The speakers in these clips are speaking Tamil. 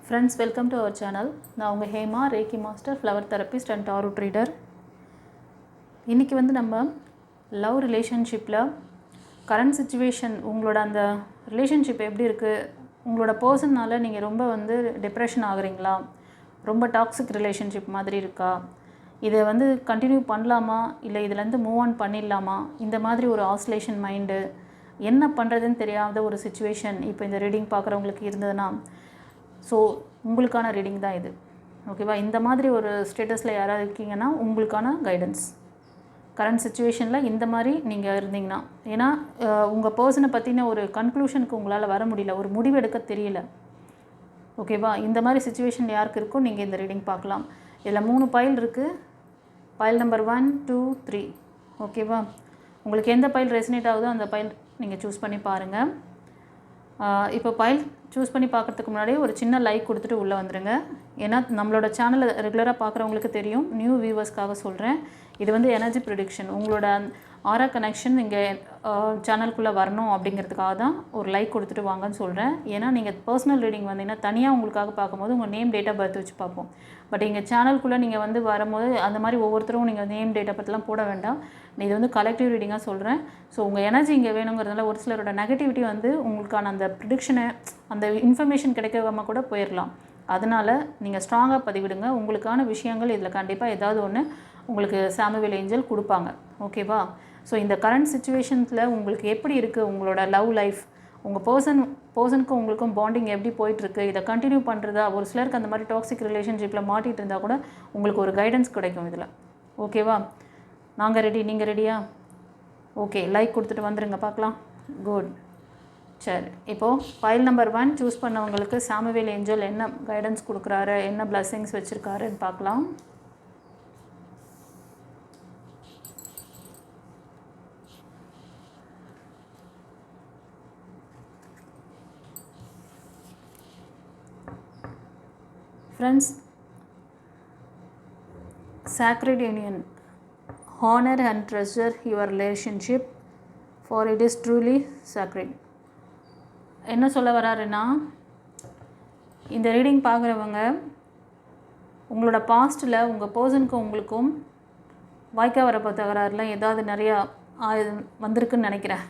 Friends, welcome to our channel. நான் உங்கள் Hema, reiki master, flower therapist and tarot reader. இன்றைக்கி நம்ம லவ் ரிலேஷன்ஷிப்பில் கரண்ட் சிச்சுவேஷன், உங்களோட அந்த ரிலேஷன்ஷிப் எப்படி இருக்குது, உங்களோட பர்சன்னால் நீங்கள் ரொம்ப டிப்ரெஷன் ஆகுறீங்களா, ரொம்ப டாக்ஸிக் ரிலேஷன்ஷிப் மாதிரி இருக்கா, இதை கண்டினியூ பண்ணலாமா இல்லை இதுலேருந்து மூவ் ஆன் பண்ணிடலாமா, இந்த மாதிரி ஒரு ஆசிலேஷன் மைண்டு, என்ன பண்ணுறதுன்னு தெரியாத ஒரு சிச்சுவேஷன் இப்போ இந்த ரீடிங் பார்க்குறவங்களுக்கு இருந்ததுன்னா, ஸோ உங்களுக்கான ரீடிங் தான் இது. ஓகேவா? இந்த மாதிரி ஒரு ஸ்டேட்டஸில் யாராவது இருக்கீங்கன்னா உங்களுக்கான கைடன்ஸ். கரண்ட் சுச்சுவேஷனில் இந்த மாதிரி நீங்கள் இருந்தீங்கன்னா, ஏன்னா உங்கள் பர்சனை பற்றின ஒரு கன்க்ளூஷனுக்கு உங்களால் வர முடியல, ஒரு முடிவு எடுக்க தெரியல. ஓகேவா? இந்த மாதிரி சுச்சுவேஷன் யாருக்கு இருக்கோ நீங்கள் இந்த ரீடிங் பார்க்கலாம். இதில் 3 பைல் இருக்குது. File number 1, 2, 3. ஓகேவா? உங்களுக்கு எந்த பைல் ரெசினேட் ஆகுதோ அந்த பைல் நீங்கள் சூஸ் பண்ணி பாருங்கள். இப்போ பைல் சூஸ் பண்ணி பார்க்குறதுக்கு முன்னாடி ஒரு சின்ன லைக் கொடுத்துட்டு உள்ளே வந்துடுங்க. ஏன்னா நம்மளோட சேனலை ரெகுலராக பார்க்குறவங்களுக்கு தெரியும், நியூ வியூவர்ஸ்க்காக சொல்கிறேன். இது எனர்ஜி ப்ரெடிக்ஷன், உங்களோட ஆரா கனெக்ஷன் இங்கே சேனலுக்குள்ளே வரணும் அப்படிங்கிறதுக்காக தான் ஒரு லைக் கொடுத்துட்டு வாங்கன்னு சொல்கிறேன். ஏன்னா நீங்கள் பர்சனல் ரீடிங் வந்தீங்கன்னா தனியாக உங்களுக்காக பார்க்கும்போது உங்கள் நேம், டேட் ஆஃப் பர்த் வச்சு பார்ப்போம். பட் இங்கே சேனலுக்குள்ளே நீங்கள் வரும்போது அந்த மாதிரி ஒவ்வொருத்தரும் நீங்கள் நேம், டேட் ஆஃப் பர்த்லாம் போட வேண்டாம். இது கலெக்டிவ் ரீடிங்காக சொல்கிறேன். ஸோ உங்கள் எனர்ஜி இங்கே வேணுங்கிறதுனால ஒரு சிலரோட நெகட்டிவிட்டி உங்களுக்கான அந்த ப்ரிடிக்ஷனை, அந்த இன்ஃபர்மேஷன் கிடைக்காம கூட போயிடலாம். அதனால் நீங்கள் ஸ்ட்ராங்காக பதிவிடுங்க. உங்களுக்கான விஷயங்கள் இதில் கண்டிப்பாக ஏதாவது ஒன்று உங்களுக்கு சாமுவேல் ஏஞ்சல் கொடுப்பாங்க. ஓகேவா? ஸோ இந்த கரண்ட் சிச்சுவேஷன்ஸில் உங்களுக்கு எப்படி இருக்குது உங்களோட லவ் லைஃப், உங்கள் பர்சனுக்கும் உங்களுக்கும் பாண்டிங் எப்படி போயிட்டுருக்கு, இதை கண்டினியூ பண்ணுறதா, ஒரு சிலருக்கு அந்த மாதிரி டாக்ஸிக் ரிலேஷன்ஷிப்பில் மாட்டிகிட்டு இருந்தால் கூட உங்களுக்கு ஒரு கைடன்ஸ் கிடைக்கும் இதில். ஓகேவா? நாங்கள் ரெடி, நீங்கள் ரெடியா? ஓகே, லைக் கொடுத்துட்டு வந்துடுங்க பார்க்கலாம். குட். சரி, இப்போது ஃபைல் நம்பர் 1 சூஸ் பண்ணவங்களுக்கு சாமுவேல் ஏஞ்சல் என்ன கைடன்ஸ் கொடுக்குறாரு, என்ன பிளஸ்ஸிங்ஸ் வச்சுருக்காருன்னு பார்க்கலாம். Friends, sacred union, honor and treasure your relationship for it is truly sacred. என்ன சொல்ல வராருன்னா, இந்த ரீடிங் பார்க்குறவங்க உங்களோட பாஸ்ட்டில் உங்கள் பர்சனுக்கும் உங்களுக்கும் வாய்க்கா வரப்போ தகராறுலாம் ஏதாவது நிறையா வந்திருக்குன்னு நினைக்கிறேன்.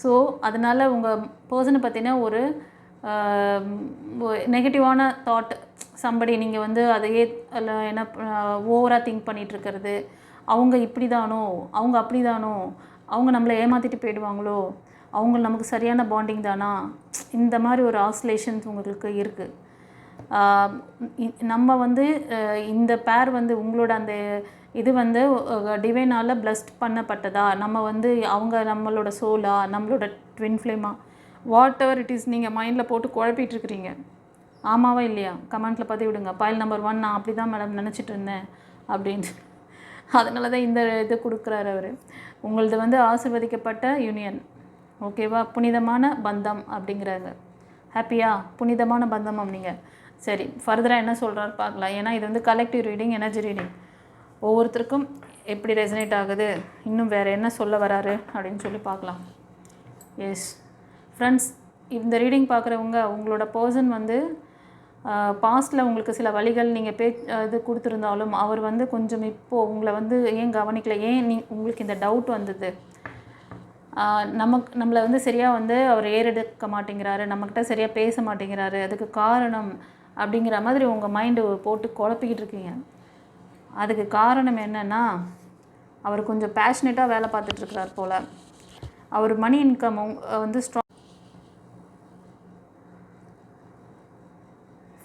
ஸோ அதனால் உங்கள் பர்சனை பற்றின ஒரு நெகட்டிவான தாட், சம்படி நீங்கள் அதையே என்ன ஓவராக திங்க் பண்ணிகிட்ருக்கிறது, அவங்க இப்படி தானோ, அவங்க அப்படி தானோ, அவங்க நம்மளை ஏமாற்றிட்டு போயிடுவாங்களோ, அவங்க நமக்கு சரியான பாண்டிங் தானா, இந்த மாதிரி ஒரு ஆசிலேஷன்ஸ் உங்களுக்கு இருக்குது. நம்ம இந்த பேர் உங்களோட அந்த இது டிவைனால் பிளஸ்ட் பண்ணப்பட்டதா, நம்ம அவங்க நம்மளோட சோலா, நம்மளோட ட்வின் ஃப்ளேமா, வாட் எவர் இட் இஸ், நீங்கள் மைண்டில் போட்டு குழப்பிட்டுருக்கிறீங்க. ஆமாவா இல்லையா? கமெண்ட்டில் பதிவு விடுங்க. பைல் நம்பர் 1 நான் அப்படி தான் மேடம் நினச்சிட்டு இருந்தேன் அப்படின்ட்டு. அதனால தான் இந்த இது கொடுக்குறாரு அவர். உங்களது ஆசீர்வதிக்கப்பட்ட யூனியன். ஓகேவா? புனிதமான பந்தம் அப்படிங்கிறாங்க. ஹாப்பியா? புனிதமான பந்தம் அப்படிங்க. சரி, ஃபர்தராக என்ன சொல்கிறாரு பார்க்கலாம். ஏன்னா இது கலெக்டிவ் ரீடிங், எனர்ஜி ரீடிங். ஒவ்வொருத்தருக்கும் எப்படி ரெசனேட் ஆகுது, இன்னும் வேறு என்ன சொல்ல வராரு அப்படின்னு சொல்லி பார்க்கலாம். எஸ் ஃப்ரெண்ட்ஸ், இந்த ரீடிங் பார்க்குறவங்க உங்களோட பர்சன் பாஸ்ட்டில் உங்களுக்கு சில வழிகள் நீங்கள் இது கொடுத்துருந்தாலும் அவர் கொஞ்சம் இப்போது உங்களை ஏன் கவனிக்கல, ஏன் உங்களுக்கு இந்த டவுட் வந்தது, நம்மளை சரியாக அவர் ஏறெடுக்க மாட்டேங்கிறாரு, நம்மக்கிட்ட சரியாக பேச மாட்டேங்கிறாரு, அதுக்கு காரணம் அப்படிங்கிற மாதிரி உங்கள் மைண்டு போட்டு குழப்பிக்கிட்டு இருக்கீங்க. அதுக்கு காரணம் என்னென்னா, அவர் கொஞ்சம் பேஷனேட்டாக வேலை பார்த்துட்ருக்கிறார் போல். அவர் மணி இன்கம் ஸ்ட்ராங்.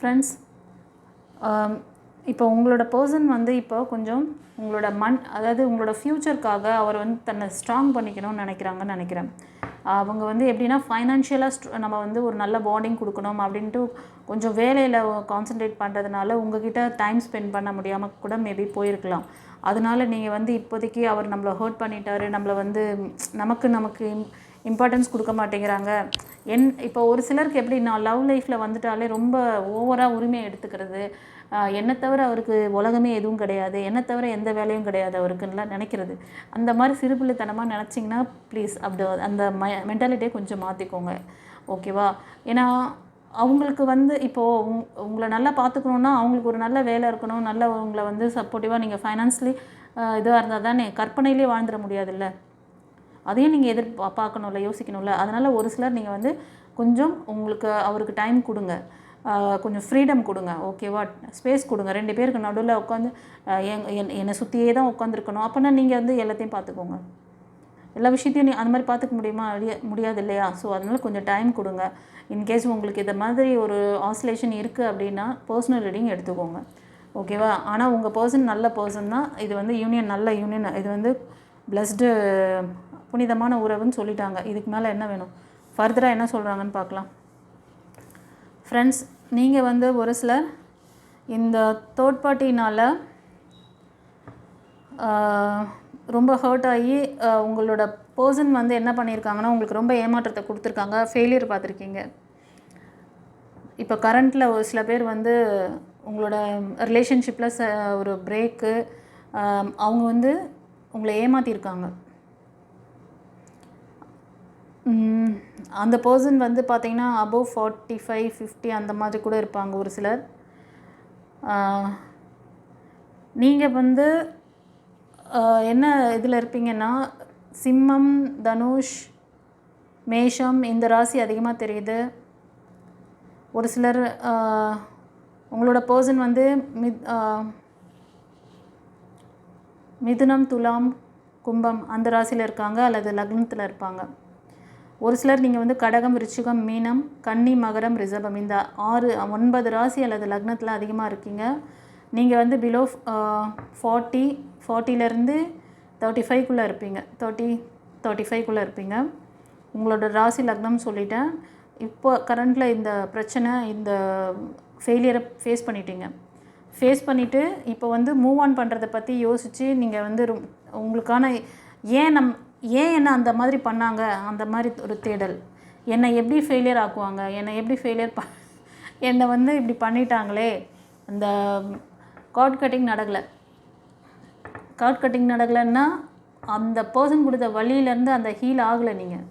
ஃப்ரெண்ட்ஸ், இப்போ உங்களோட பர்சன் இப்போ கொஞ்சம் உங்களோட அதாவது உங்களோட ஃப்யூச்சருக்காக அவர் தன்னை ஸ்ட்ராங் பண்ணிக்கணும்னு நினைக்கிறாங்கன்னு நினைக்கிறேன். அவங்க எப்படின்னா ஃபைனான்ஷியலாக நம்ம ஒரு நல்ல பாண்டிங் கொடுக்கணும் அப்படின்ட்டு கொஞ்சம் வேலையில் கான்சன்ட்ரேட் பண்ணுறதுனால உங்ககிட்ட டைம் ஸ்பெண்ட் பண்ண முடியாமல் கூட மேபி போயிருக்கலாம். அதனால நீங்கள் இப்போதைக்கு அவர் நம்மளை ஹர்ட் பண்ணிட்டாரு, நம்மளை நமக்கு இம்பார்ட்டன்ஸ் கொடுக்க மாட்டேங்கிறாங்க. இப்போ ஒரு சிலருக்கு எப்படின்னா லவ் லைஃப்பில் வந்துட்டாலே ரொம்ப ஓவராக உரிமையை எடுத்துக்கிறது, என்னை தவிர அவருக்கு உலகமே எதுவும் கிடையாது, என்னை தவிர எந்த வேலையும் கிடையாது அவருக்குன்னெலாம் நினைக்கிறது. அந்த மாதிரி சிறுபிள்ளைத்தனமாக நினச்சிங்கன்னா ப்ளீஸ் அந்த மென்டாலிட்டியை கொஞ்சம் மாற்றிக்கோங்க. ஓகேவா? ஏன்னா அவங்களுக்கு வந்து இப்போது உங்களை நல்லா பார்த்துக்கணுன்னா அவங்களுக்கு ஒரு நல்ல வேலை இருக்கணும், நல்ல உங்களை வந்து சப்போர்ட்டிவாக நீங்கள் ஃபைனான்ஸ்லி இதாக இருந்தால் தானே. கற்பனையிலே வாழ்ந்துட முடியாதுல்ல, அதையும் நீங்கள் பார்க்கணும்ல, யோசிக்கணும்ல. அதனால் ஒரு சிலர் நீங்கள் வந்து கொஞ்சம் உங்களுக்கு அவருக்கு டைம் கொடுங்க, கொஞ்சம் ஃப்ரீடம் கொடுங்க, ஓகேவா. ஸ்பேஸ் கொடுங்க. 2 பேருக்கு நடுவில் உட்காந்து என்னை சுற்றியே தான் உட்காந்துருக்கணும் அப்படின்னா நீங்கள் வந்து எல்லாத்தையும் பார்த்துக்கோங்க. எல்லா விஷயத்தையும் அந்த மாதிரி பார்த்துக்க முடியாது இல்லையா. ஸோ அதனால் கொஞ்சம் டைம் கொடுங்க. இன்கேஸ் உங்களுக்கு இந்த மாதிரி ஒரு ஆசிலேஷன் இருக்குது அப்படின்னா பர்சனல் ரீடிங் எடுத்துக்கோங்க, ஓகேவா. ஆனால் உங்கள் பர்சன் நல்ல பர்சன் தான். இது வந்து யூனியன், நல்ல யூனியன், இது வந்து பிளஸ்டு புனிதமான உறவுன்னு சொல்லிட்டாங்க. இதுக்கு மேலே என்ன வேணும்? ஃபர்தராக என்ன சொல்கிறாங்கன்னு பார்க்கலாம். ஃப்ரெண்ட்ஸ், நீங்கள் வந்து ஒரு சிலர் இந்த தேர்ட் பார்ட்டினால் ரொம்ப ஹர்ட் ஆகி உங்களோட பர்சன் வந்து என்ன பண்ணியிருக்காங்கன்னா உங்களுக்கு ரொம்ப ஏமாற்றத்தை கொடுத்துருக்காங்க, ஃபெயிலியர் பார்த்துருக்கீங்க. இப்போ கரண்ட்டில் ஒரு சில பேர் வந்து உங்களோட ரிலேஷன்ஷிப்பில் ஒரு பிரேக்கு, அவங்க வந்து உங்களை ஏமாற்றிருக்காங்க. அந்த பர்சன் வந்து பார்த்திங்கன்னா அபவ் 45, 50 அந்த மாதிரி கூட இருப்பாங்க ஒரு சிலர். நீங்கள் வந்து என்ன இதில் இருப்பீங்கன்னா சிம்மம், தனுஷ், மேஷம் இந்த ராசி அதிகமாக தெரியுது. ஒரு சிலர் உங்களோட பர்சன் வந்து மிதுனம், துலாம், கும்பம் அந்த ராசியில் இருக்காங்க அல்லது லக்னத்தில் இருப்பாங்க. ஒரு சிலர் நீங்கள் வந்து கடகம், விருச்சிகம், மீனம், கன்னி, மகரம், ரிஷபம் இந்த 9 ராசி அல்லது லக்னத்தில் அதிகமாக இருக்கீங்க. நீங்கள் வந்து பிலோ 40லேருந்து 35க்குள்ளே இருப்பீங்க, 35க்குள்ளே இருப்பீங்க. உங்களோட ராசி லக்னம் சொல்லிட்டேன். இப்போ கரண்டில் இந்த பிரச்சனை, இந்த ஃபெயிலியரை ஃபேஸ் பண்ணிவிட்டு இப்போ வந்து மூவ் ஆன் பண்ணுறதை பற்றி யோசித்து நீங்கள் வந்து உங்களுக்கான ஏன் என்ன அந்த மாதிரி பண்ணாங்க, அந்த மாதிரி ஒரு தேடல். என்னை எப்படி ஃபெயிலியர் ஆக்குவாங்க, என்னை வந்து இப்படி பண்ணிட்டாங்களே. அந்த கார்ட் கட்டிங் நடக்கலைன்னா அந்த பர்சன் கொடுத்த வழியிலேருந்து அந்த ஹீல் ஆகலை நீங்கள்,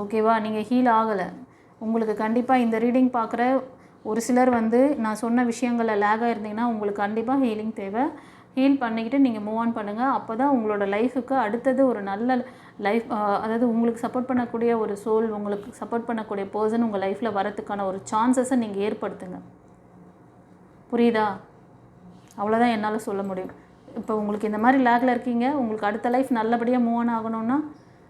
ஓகேவா. நீங்கள் ஹீல் ஆகலை. உங்களுக்கு கண்டிப்பாக இந்த ரீடிங் பார்க்குற ஒரு சிலர் வந்து நான் சொன்ன விஷயங்களில் லேகாக இருந்தீங்கன்னா உங்களுக்கு கண்டிப்பாக ஹீலிங் தேவை. ஹீல் பண்ணிக்கிட்டு நீங்கள் மூவ் ஆன் பண்ணுங்கள். அப்போ தான் உங்களோட லைஃபுக்கு அடுத்தது ஒரு நல்ல லைஃப், அதாவது உங்களுக்கு சப்போர்ட் பண்ணக்கூடிய ஒரு சோல், உங்களுக்கு சப்போர்ட் பண்ணக்கூடிய பர்சன் உங்கள் லைஃப்பில் வரத்துக்கான ஒரு சான்சஸை நீங்கள் ஏற்படுத்துங்க. புரியுதா? அவ்வளோதான் என்னால் சொல்ல முடியும். இப்போ உங்களுக்கு இந்த மாதிரி லேக்கில் இருக்கீங்க, உங்களுக்கு அடுத்த லைஃப் நல்லபடியாக மூவ் ஆன் ஆகணும்னா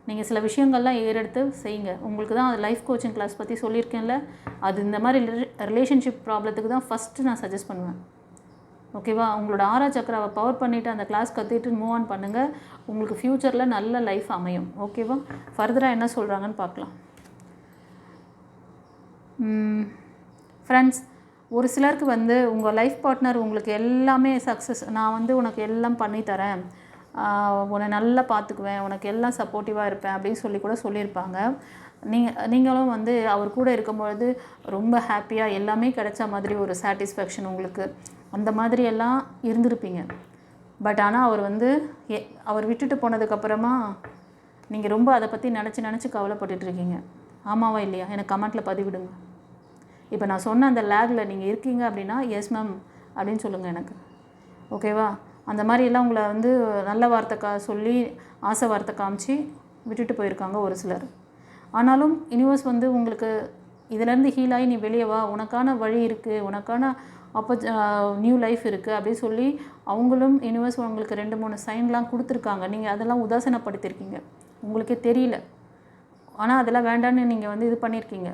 நீங்கள் சில விஷயங்கள்லாம் ஏறெடுத்து செய்யுங்க. உங்களுக்கு தான் லைஃப் கோச்சிங் கிளாஸ் பற்றி சொல்லியிருக்கேன்ல, அது இந்த மாதிரி ரிலேஷன்ஷிப் ப்ராப்ளத்துக்கு தான் ஃபஸ்ட்டு நான் சஜஸ்ட் பண்ணுவேன், ஓகேவா. உங்களோட 6 சக்கராவை பவர் பண்ணிவிட்டு அந்த கிளாஸ் கற்றுட்டு மூவ் ஆன் பண்ணுங்கள். உங்களுக்கு ஃப்யூச்சரில் நல்ல லைஃப் அமையும், ஓகேவா. ஃபர்தராக என்ன சொல்கிறாங்கன்னு பார்க்கலாம். ஃப்ரெண்ட்ஸ், ஒரு சிலருக்கு வந்து உங்கள் லைஃப் பார்ட்னர் உங்களுக்கு எல்லாமே சக்ஸஸ், நான் வந்து உனக்கு எல்லாம் பண்ணித்தரேன், உன்னை நல்லா பார்த்துக்குவேன், உனக்கு எல்லாம் சப்போர்ட்டிவாக இருப்பேன் அப்படின்னு சொல்லி கூட சொல்லியிருப்பாங்க. நீங்களும் வந்து அவர் கூட இருக்கும்பொழுது ரொம்ப ஹாப்பியாக எல்லாமே கிடைச்ச மாதிரி ஒரு சாட்டிஸ்ஃபேக்ஷன் உங்களுக்கு அந்த மாதிரி எல்லாம் இருந்திருப்பீங்க. பட் ஆனால் அவர் வந்து அவர் விட்டுட்டு போனதுக்கப்புறமா நீங்கள் ரொம்ப அதை பற்றி நினச்சி கவலைப்பட்டுட்ருக்கீங்க. ஆமாவா இல்லையா? எனக்கு கமெண்ட்டில் பதிவிடுங்க. இப்போ நான் சொன்ன அந்த லேகில் நீங்கள் இருக்கீங்க அப்படின்னா எஸ் மேம் அப்படின்னு சொல்லுங்கள் எனக்கு, ஓகேவா. அந்த மாதிரியெல்லாம் உங்களை வந்து நல்ல வார்த்தை சொல்லி ஆசை வார்த்தை காமிச்சு விட்டுட்டு போயிருக்காங்க ஒரு சிலர். ஆனாலும் யூனிவர்ஸ் வந்து உங்களுக்கு இதிலேருந்து ஹீல் ஆகி நீ வெளியே வா, உனக்கான வழி இருக்குது, உனக்கான நியூ லைஃப் இருக்குது அப்படின்னு சொல்லி அவங்களும் யூனிவர்ஸ் உங்களுக்கு 2-3 சைன்லாம் கொடுத்துருக்காங்க. நீங்கள் அதெல்லாம் உதாசீனப்படுத்தியிருக்கீங்க, உங்களுக்கே தெரியல. ஆனால் அதெல்லாம் வேண்டான்னு நீங்கள் வந்து இது பண்ணியிருக்கீங்க.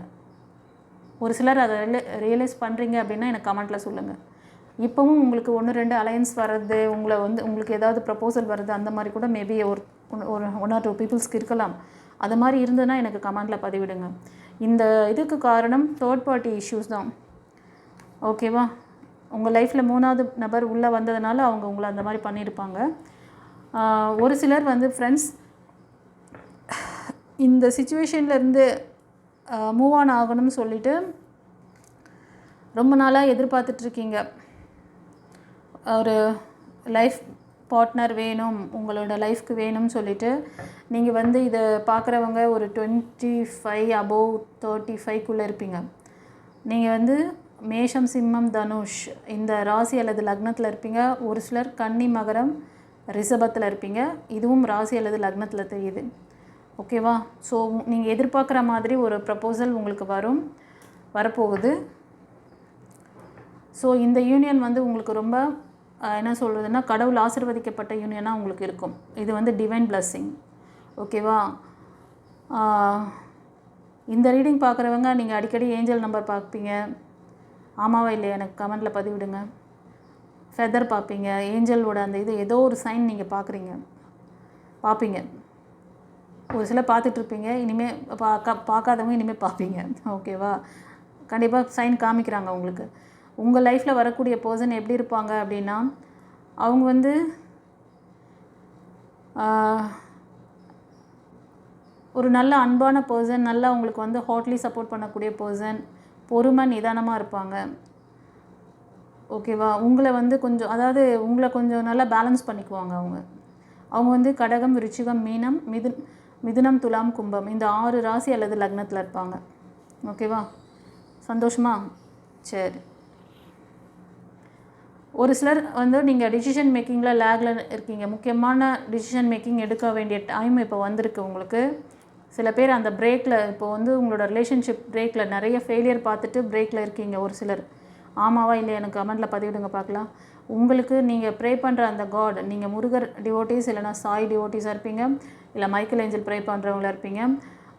ஒரு சிலர் அதை ரியலைஸ் பண்ணுறீங்க அப்படின்னா எனக்கு கமெண்ட்டில் சொல்லுங்கள். இப்போவும் உங்களுக்கு 1-2 அலையன்ஸ் வர்றது, உங்களுக்கு ஏதாவது ப்ரப்போசல் வர்றது அந்த மாதிரி கூட மேபி ஒரு 1 or 2 பீப்புள்ஸ்க்கு இருக்கலாம். அது மாதிரி இருந்ததுன்னா எனக்கு கமெண்ட்டில் பதிவிடுங்க. இந்த இதுக்கு காரணம் தேர்ட் பார்ட்டி இஷ்யூஸ் தான், ஓகேவா. உங்கள் லைஃப்பில் 3வது நபர் உள்ளே வந்ததுனால அவங்க உங்களை அந்த மாதிரி பண்ணியிருப்பாங்க. ஒரு சிலர் வந்து ஃப்ரெண்ட்ஸ் இந்த சிச்சுவேஷன்லேருந்து மூவ் ஆன் ஆகணும்னு சொல்லிவிட்டு ரொம்ப நாளாக எதிர்பார்த்துட்ருக்கீங்க. ஒரு லைஃப் பார்ட்னர் வேணும், உங்களோட லைஃப்க்கு வேணும்னு சொல்லிவிட்டு நீங்கள் வந்து இதை பார்க்குறவங்க ஒரு 25 above 35க்குள்ளே இருப்பீங்க. நீங்கள் வந்து மேஷம், சிம்மம், தனுஷ் இந்த ராசி அல்லது லக்னத்தில் இருப்பீங்க. ஒரு சிலர் கன்னி, மகரம், ரிஷபத்தில் இருப்பீங்க. இதுவும் ராசி அல்லது லக்னத்தில் தெரியுது. ஓகேவா? ஸோ நீங்கள் எதிர்பார்க்குற மாதிரி ஒரு ப்ரப்போசல் உங்களுக்கு வரப்போகுது. ஸோ இந்த யூனியன் வந்து உங்களுக்கு ரொம்ப என்ன சொல்கிறதுன்னா, கடவுள் ஆசீர்வதிக்கப்பட்ட யூனியனாக உங்களுக்கு இருக்கும். இது வந்து டிவைன் பிளஸ்ஸிங். ஓகேவா? இந்த ரீடிங் பார்க்குறவங்க நீங்கள் அடிக்கடி ஏஞ்சல் நம்பர் பார்ப்பீங்க. ஆமாவா இல்லையா எனக்கு கமெண்ட்டில் பதிவிடுங்க. ஃபெதர் பார்ப்பீங்க, ஏஞ்சலோட அந்த இது ஏதோ ஒரு சைன் நீங்கள் பார்ப்பீங்க. ஒரு சிலர் பார்த்துட்ருப்பீங்க, இனிமேல் பார்க்காதவங்க இனிமேல் பார்ப்பீங்க. ஓகேவா? கண்டிப்பாக சைன் காமிக்கிறாங்க உங்களுக்கு. உங்கள் லைஃப்பில் வரக்கூடிய பர்சன் எப்படி இருப்பாங்க அப்படின்னா, அவங்க வந்து ஒரு நல்ல அன்பான பர்சன், நல்லா உங்களுக்கு வந்து ஹாட்லி சப்போர்ட் பண்ணக்கூடிய பர்சன், பொறுமை நிதானமாக இருப்பாங்க. ஓகேவா? உங்களை வந்து கொஞ்சம் உங்களை கொஞ்சம் நல்லா பேலன்ஸ் பண்ணிக்குவாங்க. அவங்க வந்து கடகம், விருச்சிகம், மீனம், மிதுனம், துலாம், கும்பம் இந்த 6 ராசி அல்லது லக்னத்தில் இருப்பாங்க. ஓகேவா? சந்தோஷமா? சரி. ஒரு சிலர் வந்து நீங்கள் டிசிஷன் மேக்கிங்கில் லேகில் இருக்கீங்க. முக்கியமான டிசிஷன் மேக்கிங் எடுக்க வேண்டிய டைம் இப்போ வந்திருக்கு உங்களுக்கு. சில பேர் அந்த பிரேக்கில், இப்போ வந்து உங்களோட ரிலேஷன்ஷிப் பிரேக்கில் நிறைய ஃபெயிலியர் பார்த்துட்டு பிரேக்கில் இருக்கீங்க. ஒரு சிலர் ஆமாவா இல்லை எனக்கு கமெண்ட்டில் பதிவிடுங்க பார்க்கலாம். உங்களுக்கு நீங்கள் ப்ரே பண்ணுற அந்த காட், நீங்கள் முருகர் டிவோட்டீஸ் இல்லைனா சாய் டிவோட்டீஸாக இருப்பீங்க, இல்லை மைக்கேல் ஏஞ்சல் ப்ரே பண்ணுறவங்களா இருப்பீங்க,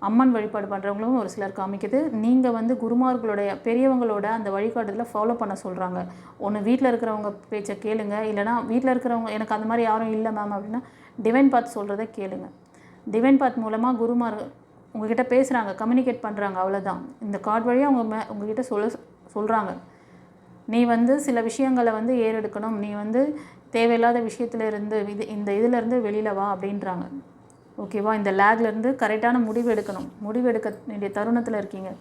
அம்மன் வழிபாடு பண்ணுறவங்களும் ஒரு சிலர் காமிக்குது. நீங்கள் வந்து குருமார்களுடைய பெரியவங்களோட அந்த வழிகாட்டுதலை ஃபாலோ பண்ண சொல்கிறாங்க. ஒன்று வீட்டில் இருக்கிறவங்க பேச்சை கேளுங்க, இல்லைனா வீட்டில் இருக்கிறவங்க எனக்கு அந்த மாதிரி யாரும் இல்லை மேம் அப்படின்னா டிவைன் பாத் சொல்கிறத கேளுங்க. டிவைன் பாத் மூலமாக குருமார் உங்ககிட்ட பேசுகிறாங்க, கம்யூனிகேட் பண்ணுறாங்க. அவ்வளோதான். இந்த கார்டு வழியாக உங்ககிட்ட சொல்கிறாங்க, நீ வந்து சில விஷயங்களை வந்து ஏறெடுக்கணும், நீ வந்து தேவையில்லாத விஷயத்துலேருந்து இதிலேருந்து வெளியில் வா அப்படின்றாங்க. ஓகேவா? இந்த லேக்லேருந்து கரெக்டான முடிவு எடுக்க வேண்டிய தருணத்தில் இருக்கீங்க.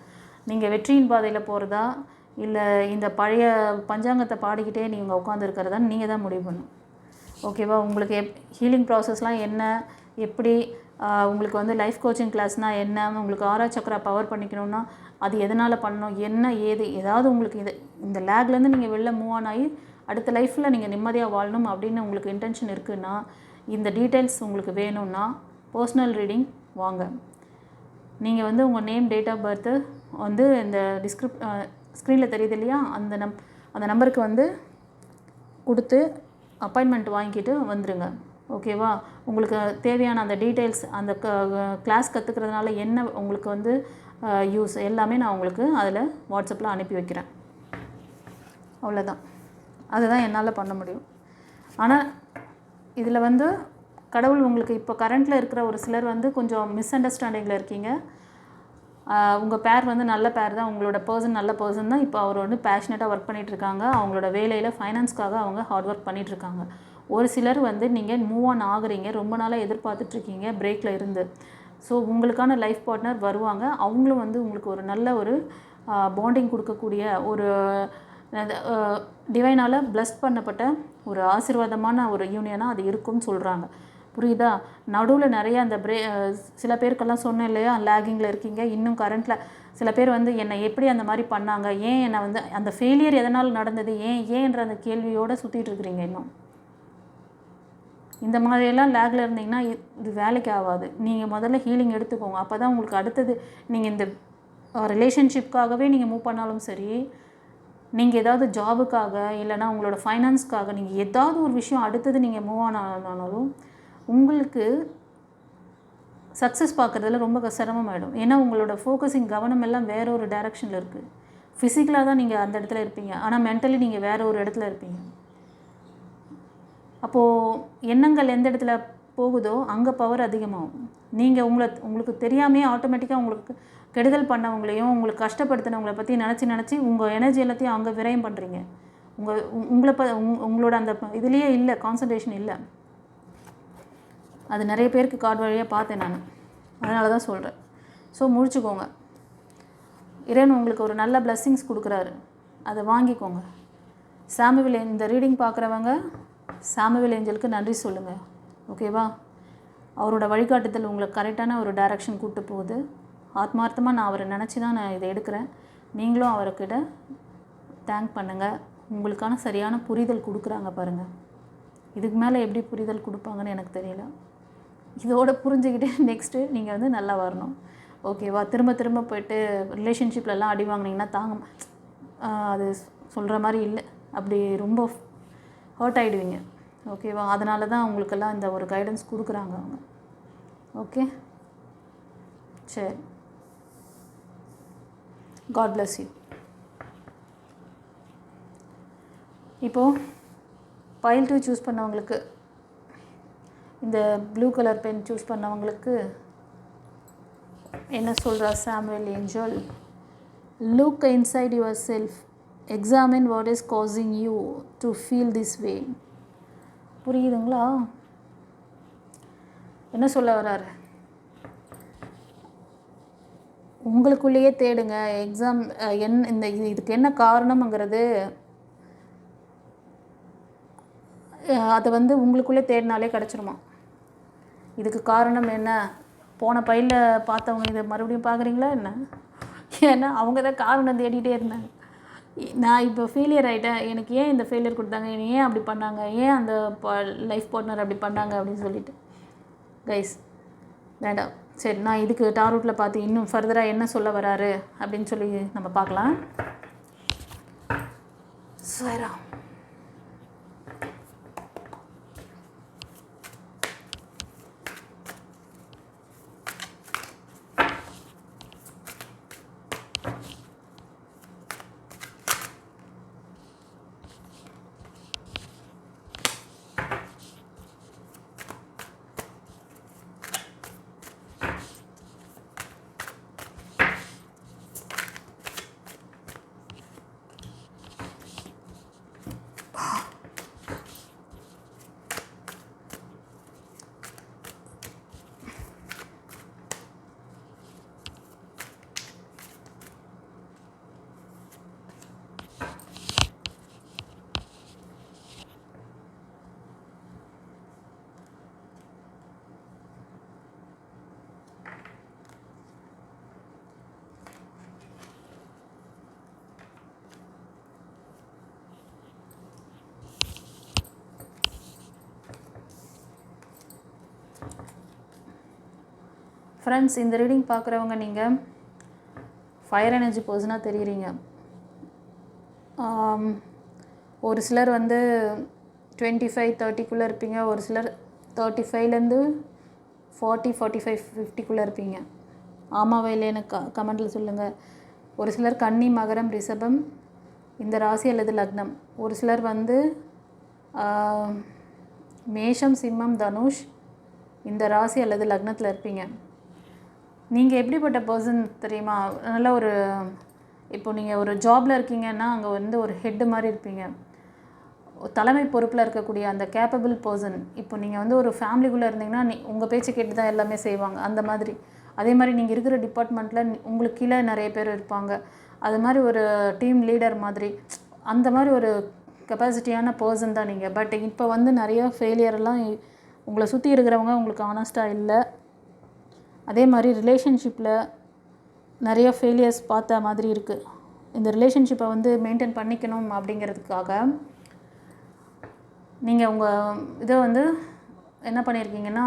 நீங்கள் வெற்றியின் பாதையில் போகிறதா இல்லை இந்த பழைய பஞ்சாங்கத்தை பாடிக்கிட்டே நீங்கள் உட்காந்துருக்கிறதா நீங்கள் தான் முடிவு பண்ணணும். ஓகேவா? உங்களுக்கு ஹீலிங் ப்ராசஸ்லாம் என்ன, எப்படி உங்களுக்கு வந்து லைஃப் கோச்சிங் கிளாஸ்னால் என்ன, உங்களுக்கு ஆரா சக்கரா பவர் பண்ணிக்கணும்னா அது எதனால் பண்ணணும், என்ன ஏது ஏதாவது உங்களுக்கு இந்த லேக்லேருந்து நீங்கள் வெளில மூவ் ஆன் ஆகி அடுத்த லைஃப்பில் நீங்கள் நிம்மதியாக வாழணும் அப்படின்னு உங்களுக்கு இன்டென்ஷன் இருக்குன்னா, இந்த டீட்டெயில்ஸ் உங்களுக்கு வேணும்னா பர்சனல் ரீடிங் வாங்க. நீங்கள் வந்து உங்கள் நேம், டேட் ஆஃப் பர்த்து வந்து இந்த ஸ்க்ரீனில் தெரியுது இல்லையா, அந்த நம்பருக்கு வந்து கொடுத்து அப்பாயின்மெண்ட் வாங்கிக்கிட்டு வந்துடுங்க. ஓகேவா? உங்களுக்கு தேவையான அந்த டீட்டெயில்ஸ், அந்த கிளாஸ் கற்றுக்கிறதுனால என்ன உங்களுக்கு வந்து யூஸ் எல்லாமே நான் உங்களுக்கு அதில் வாட்ஸ்அப்பில் அனுப்பி வைக்கிறேன். அவ்வளோதான். அதுதான் என்னால் பண்ண முடியும். ஆனால் இதில் வந்து கடவுள் உங்களுக்கு இப்போ கரண்ட்டில் இருக்கிற ஒரு சிலர் வந்து கொஞ்சம் மிஸ் அண்டர்ஸ்டாண்டிங்கில் இருக்கீங்க. உங்கள் பேர் வந்து நல்ல பேர் தான், உங்களோட பர்சன் நல்ல பர்சன் தான். இப்போ அவர் வந்து பேஷனேட்டாக ஒர்க் பண்ணிகிட்ருக்காங்க. அவங்களோட வேலையில் ஃபைனான்ஸ்க்காக அவங்க ஹார்ட் ஒர்க் பண்ணிகிட்ருக்காங்க. ஒரு சிலர் வந்து நீங்கள் மூவ் ஆன் ஆகுறீங்க, ரொம்ப நாளாக எதிர்பார்த்துட்ருக்கீங்க பிரேக்கில் இருந்து. ஸோ உங்களுக்கான லைஃப் பார்ட்னர் வருவாங்க. அவங்களும் வந்து உங்களுக்கு ஒரு நல்ல ஒரு பாண்டிங் கொடுக்கக்கூடிய ஒரு டிவைனால் பிளஸ்ட் பண்ணப்பட்ட ஒரு ஆசீர்வாதமான ஒரு யூனியனாக அது இருக்கும்னு சொல்கிறாங்க. புரியுதா? நடுவில் நிறைய அந்த சில பேருக்கெல்லாம் சொன்னேன் இல்லையா, லேகிங்கில் இருக்கீங்க. இன்னும் கரண்ட்டில் சில பேர் வந்து என்னை எப்படி அந்த மாதிரி பண்ணாங்க, ஏன் என்னை வந்து அந்த ஃபெயிலியர் எதனால் நடந்தது, ஏன்ற அந்த கேள்வியோடு சுற்றிட்டு இருக்கிறீங்க. இன்னும் இந்த மாதிரியெல்லாம் லேகில் இருந்தீங்கன்னா இது வேலைக்கு ஆகாது. நீங்கள் முதல்ல ஹீலிங் எடுத்துக்கோங்க. அப்போ தான் உங்களுக்கு அடுத்தது நீங்கள் இந்த ரிலேஷன்ஷிப்காகவே நீங்கள் மூவ் பண்ணாலும் சரி, நீங்கள் ஏதாவது ஜாபுக்காக இல்லைனா உங்களோட ஃபைனான்ஸ்க்காக நீங்கள் ஏதாவது ஒரு விஷயம் அடுத்தது நீங்கள் மூவ் ஆனாலும் உங்களுக்கு சக்ஸஸ் பார்க்குறதுல ரொம்ப சிரமமாயிடும். ஏன்னா உங்களோட ஃபோக்கஸிங் கவனம் எல்லாம் வேறு ஒரு டைரெக்ஷனில் இருக்குது. ஃபிசிக்கலாக தான் நீங்கள் அந்த இடத்துல இருப்பீங்க, ஆனால் மென்டலி நீங்கள் வேறு ஒரு இடத்துல இருப்பீங்க. அப்போது எண்ணங்கள் எந்த இடத்துல போகுதோ அங்கே பவர் அதிகமாகும். நீங்கள் உங்களுக்கு தெரியாமையே ஆட்டோமேட்டிக்காக உங்களுக்கு கெடுதல் பண்ணவங்களையும் உங்களுக்கு கஷ்டப்படுத்தினவங்களை பற்றி நினச்சி உங்கள் எனர்ஜி எல்லாத்தையும் அங்கே விரயம் பண்ணுறீங்க. உங்களோட அந்த இதுலேயே இல்லை, கான்சன்ட்ரேஷன் இல்லை. அது நிறைய பேருக்கு கார்டு வழியாக பார்த்தேன் நான், அதனால தான் சொல்கிறேன். ஸோ முழிச்சுக்கோங்க. இறைவன் உங்களுக்கு ஒரு நல்ல பிளஸ்ஸிங்ஸ் கொடுக்குறாரு, அதை வாங்கிக்கோங்க. சாமுவேல் இந்த ரீடிங் பார்க்குறவங்க சாமுவேல் ஏஞ்சலுக்கு நன்றி சொல்லுங்கள். ஓகேவா? அவரோட வழிகாட்டுதல் உங்களுக்கு கரெக்டான ஒரு டைரக்ஷன் கூப்பிட்டு போகுது. ஆத்மார்த்தமாக நான் அவரை நினச்சி தான் நான் இதை எடுக்கிறேன். நீங்களும் அவர்கிட்ட தேங்க் பண்ணுங்கள். உங்களுக்கான சரியான புரிதல் கொடுக்குறாங்க பாருங்கள். இதுக்கு மேலே எப்படி புரிதல் கொடுப்பாங்கன்னு எனக்கு தெரியல. இதோட புரிஞ்சுக்கிட்டு நெக்ஸ்ட்டு நீங்கள் வந்து நல்லா வரணும். ஓகேவா? திரும்ப திரும்ப போய்ட்டு ரிலேஷன்ஷிப்லலாம் அடி வாங்கினீங்கன்னா அது சொல்கிற மாதிரி இல்லை. அப்படி ரொம்ப ஹர்ட் ஆகிடுவீங்க. ஓகேவா? அதனால தான் உங்களுக்கெல்லாம் இந்த ஒரு கைடன்ஸ் கொடுக்குறாங்க அவங்க. ஓகே, சரி. God bless you. இப்போது பைல் 2 சூஸ் பண்ணவங்களுக்கு, இந்த ப்ளூ கலர் பென் சூஸ் பண்ணவங்களுக்கு என்ன சொல்கிறா Samuel Angel? Look inside yourself, examine what is causing you to feel this way. புரியுதுங்களா? என்ன சொல்ல வர்றாரு? உங்களுக்குள்ளேயே தேடுங்க. இதுக்கு என்ன காரணம்ங்கிறது அதை வந்து உங்களுக்குள்ளே தேடினாலே கிடச்சிருமா. இதுக்கு காரணம் என்ன? போன பையில் பார்த்தவங்க இதை மறுபடியும் பார்க்குறீங்களா என்ன? ஏன்னா அவங்க தான் காரணம் தேடிகிட்டே இருந்தாங்க. நான் இப்போ ஃபெயிலியர் ஆகிட்டேன், எனக்கு ஏன் இந்த ஃபெயிலியர் கொடுத்தாங்க, எனக்கு ஏன் அப்படி பண்ணாங்க, ஏன் அந்த லைஃப் பார்ட்னர் அப்படி பண்ணாங்க அப்படின்னு சொல்லிட்டு. கைஸ் வேண்டாம். சரி, நான் இதுக்கு டாரூட்டில் பார்த்து இன்னும் ஃபர்தராக என்ன சொல்ல வராரு அப்படின்னு சொல்லி நம்ம பார்க்கலாம். சரா ஃப்ரெண்ட்ஸ், இந்த ரீடிங் பார்க்குறவங்க நீங்கள் ஃபயர் எனர்ஜி பர்சனாக தெரியுறீங்க. ஒரு சிலர் வந்து 25-30 இருப்பீங்க. ஒரு சிலர் 35 40 45 50 இருப்பீங்க. ஆமாவா இல்லைன்னு கமெண்டில் சொல்லுங்கள். ஒரு சிலர் கன்னி, மகரம், ரிஷபம் இந்த ராசி அல்லது லக்னம். ஒரு சிலர் வந்து மேஷம், சிம்மம், தனுஷ் இந்த ராசி அல்லது லக்னத்தில் இருப்பீங்க. நீங்கள் எப்படிப்பட்ட பர்சன் தெரியுமா? நல்ல ஒரு, இப்போ நீங்கள் ஒரு ஜாபில் இருக்கீங்கன்னா அங்கே வந்து ஒரு ஹெட்டு மாதிரி இருப்பீங்க, தலைமை பொறுப்பில் இருக்கக்கூடிய அந்த கேப்பபிள் பர்சன். இப்போ நீங்கள் வந்து ஒரு ஃபேமிலிக்குள்ளே இருந்தீங்கன்னா உங்கள் பேச்சு கேட்டு தான் எல்லாமே செய்வாங்க, அந்த மாதிரி. அதே மாதிரி நீங்கள் இருக்கிற டிபார்ட்மெண்ட்டில் உங்களுக்கு கீழே நிறைய பேர் இருப்பாங்க, அது மாதிரி ஒரு டீம் லீடர் மாதிரி, அந்த மாதிரி ஒரு கெப்பாசிட்டியான பர்சன் தான் நீங்கள். பட் இப்போ வந்து நிறைய ஃபெயிலியர்லாம் உங்களை சுற்றி இருக்கிறவங்க உங்களுக்கு ஆனஸ்ட்டாக இல்லை. அதே மாதிரி ரிலேஷன்ஷிப்பில் நிறைய ஃபெயிலியர்ஸ் பார்த்த மாதிரி இருக்குது. இந்த ரிலேஷன்ஷிப்பை வந்து மெயின்டைன் பண்ணிக்கணும் அப்படிங்கிறதுக்காக நீங்கள் உங்கள் இதை வந்து என்ன பண்ணியிருக்கீங்கன்னா,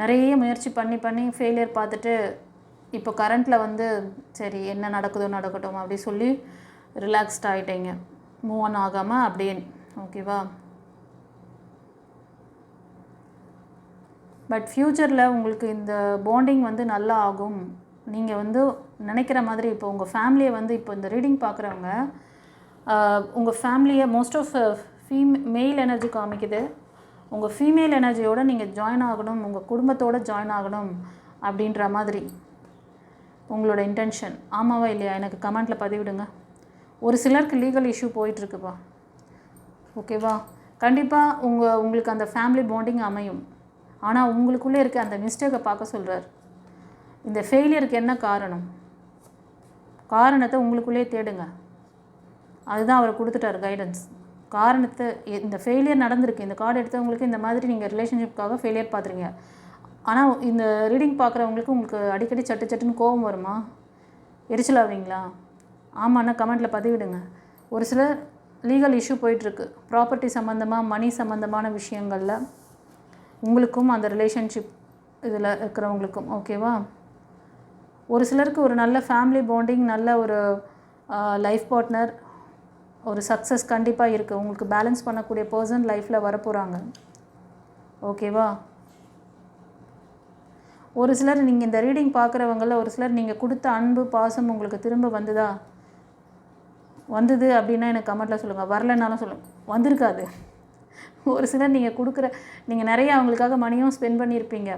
நிறைய முயற்சி பண்ணி ஃபெயிலியர் பார்த்துட்டு இப்போ கரண்ட்டில் வந்து சரி என்ன நடக்குதோ நடக்கட்டும் அப்படி சொல்லி ரிலாக்ஸ்ட் ஆகிட்டீங்க, மூவ் ஆன் ஆகாமல் அப்படியே. ஓகேவா? பட் ஃப்யூச்சரில் உங்களுக்கு இந்த பாண்டிங் வந்து நல்லா ஆகும். நீங்கள் வந்து நினைக்கிற மாதிரி இப்போ உங்கள் ஃபேமிலியை வந்து இப்போ இந்த ரீடிங் பார்க்குறவங்க உங்கள் ஃபேமிலியை மோஸ்ட் ஆஃப் மெயில் எனர்ஜி காமிக்குது. உங்கள் ஃபீமேல் எனர்ஜியோடு நீங்கள் ஜாயின் ஆகணும், உங்கள் குடும்பத்தோடு ஜாயின் ஆகணும் அப்படின்ற மாதிரி உங்களோட இன்டென்ஷன். ஆமாவா இல்லையா? எனக்கு கமெண்ட்டில் பதிவிடுங்க. ஒரு சிலருக்கு லீகல் இஷ்யூ போயிட்டுருக்குப்பா. ஓகேவா? கண்டிப்பாக உங்களுக்கு அந்த ஃபேமிலி பாண்டிங் அமையும். ஆனால் உங்களுக்குள்ளே இருக்க அந்த மிஸ்டேக்கை பார்க்க சொல்கிறார். இந்த ஃபெயிலியருக்கு என்ன காரணம், காரணத்தை உங்களுக்குள்ளே தேடுங்க. அதுதான் அவர் கொடுத்துட்டார் கைடன்ஸ். காரணத்தை, இந்த ஃபெயிலியர் நடந்திருக்கு, இந்த கார்டு எடுத்தவங்களுக்கு இந்த மாதிரி நீங்கள் ரிலேஷன்ஷிப்காக ஃபெயிலியர் பார்த்துறீங்க. ஆனால் இந்த ரீடிங் பார்க்குறவங்களுக்கு உங்களுக்கு அடிக்கடி சட்டுன்னு கோபம் வருமா? எரிச்சலாவீங்களா? ஆமாண்ணா கமெண்ட்டில் பதிவிடுங்க. ஒரு சில லீகல் இஷ்யூ போயிட்டுருக்கு, ப்ராப்பர்ட்டி சம்மந்தமாக, மணி சம்மந்தமான விஷயங்களில் உங்களுக்கும் அந்த ரிலேஷன்ஷிப் இதில் இருக்கிறவங்களுக்கும். ஓகேவா? ஒரு சிலருக்கு ஒரு நல்ல ஃபேமிலி பாண்டிங், நல்ல ஒரு லைஃப் பார்ட்னர், ஒரு சக்ஸஸ் கண்டிப்பாக இருக்குது. உங்களுக்கு பேலன்ஸ் பண்ணக்கூடிய பர்சன் லைஃப்பில் வரப்போகிறாங்க. ஓகேவா? ஒரு சிலர் நீங்கள் இந்த ரீடிங் பார்க்குறவங்கள ஒரு சிலர் நீங்கள் கொடுத்த அன்பு பாசம் உங்களுக்கு திரும்ப வந்தது அப்படின்னா எனக்கு கமெண்ட்டில் சொல்லுங்கள். வரலைன்னாலும் சொல்லுங்கள், வந்திருக்காது. ஒரு சிலர் நீங்கள் நிறைய அவங்களுக்காக மணியும் ஸ்பெண்ட் பண்ணியிருப்பீங்க,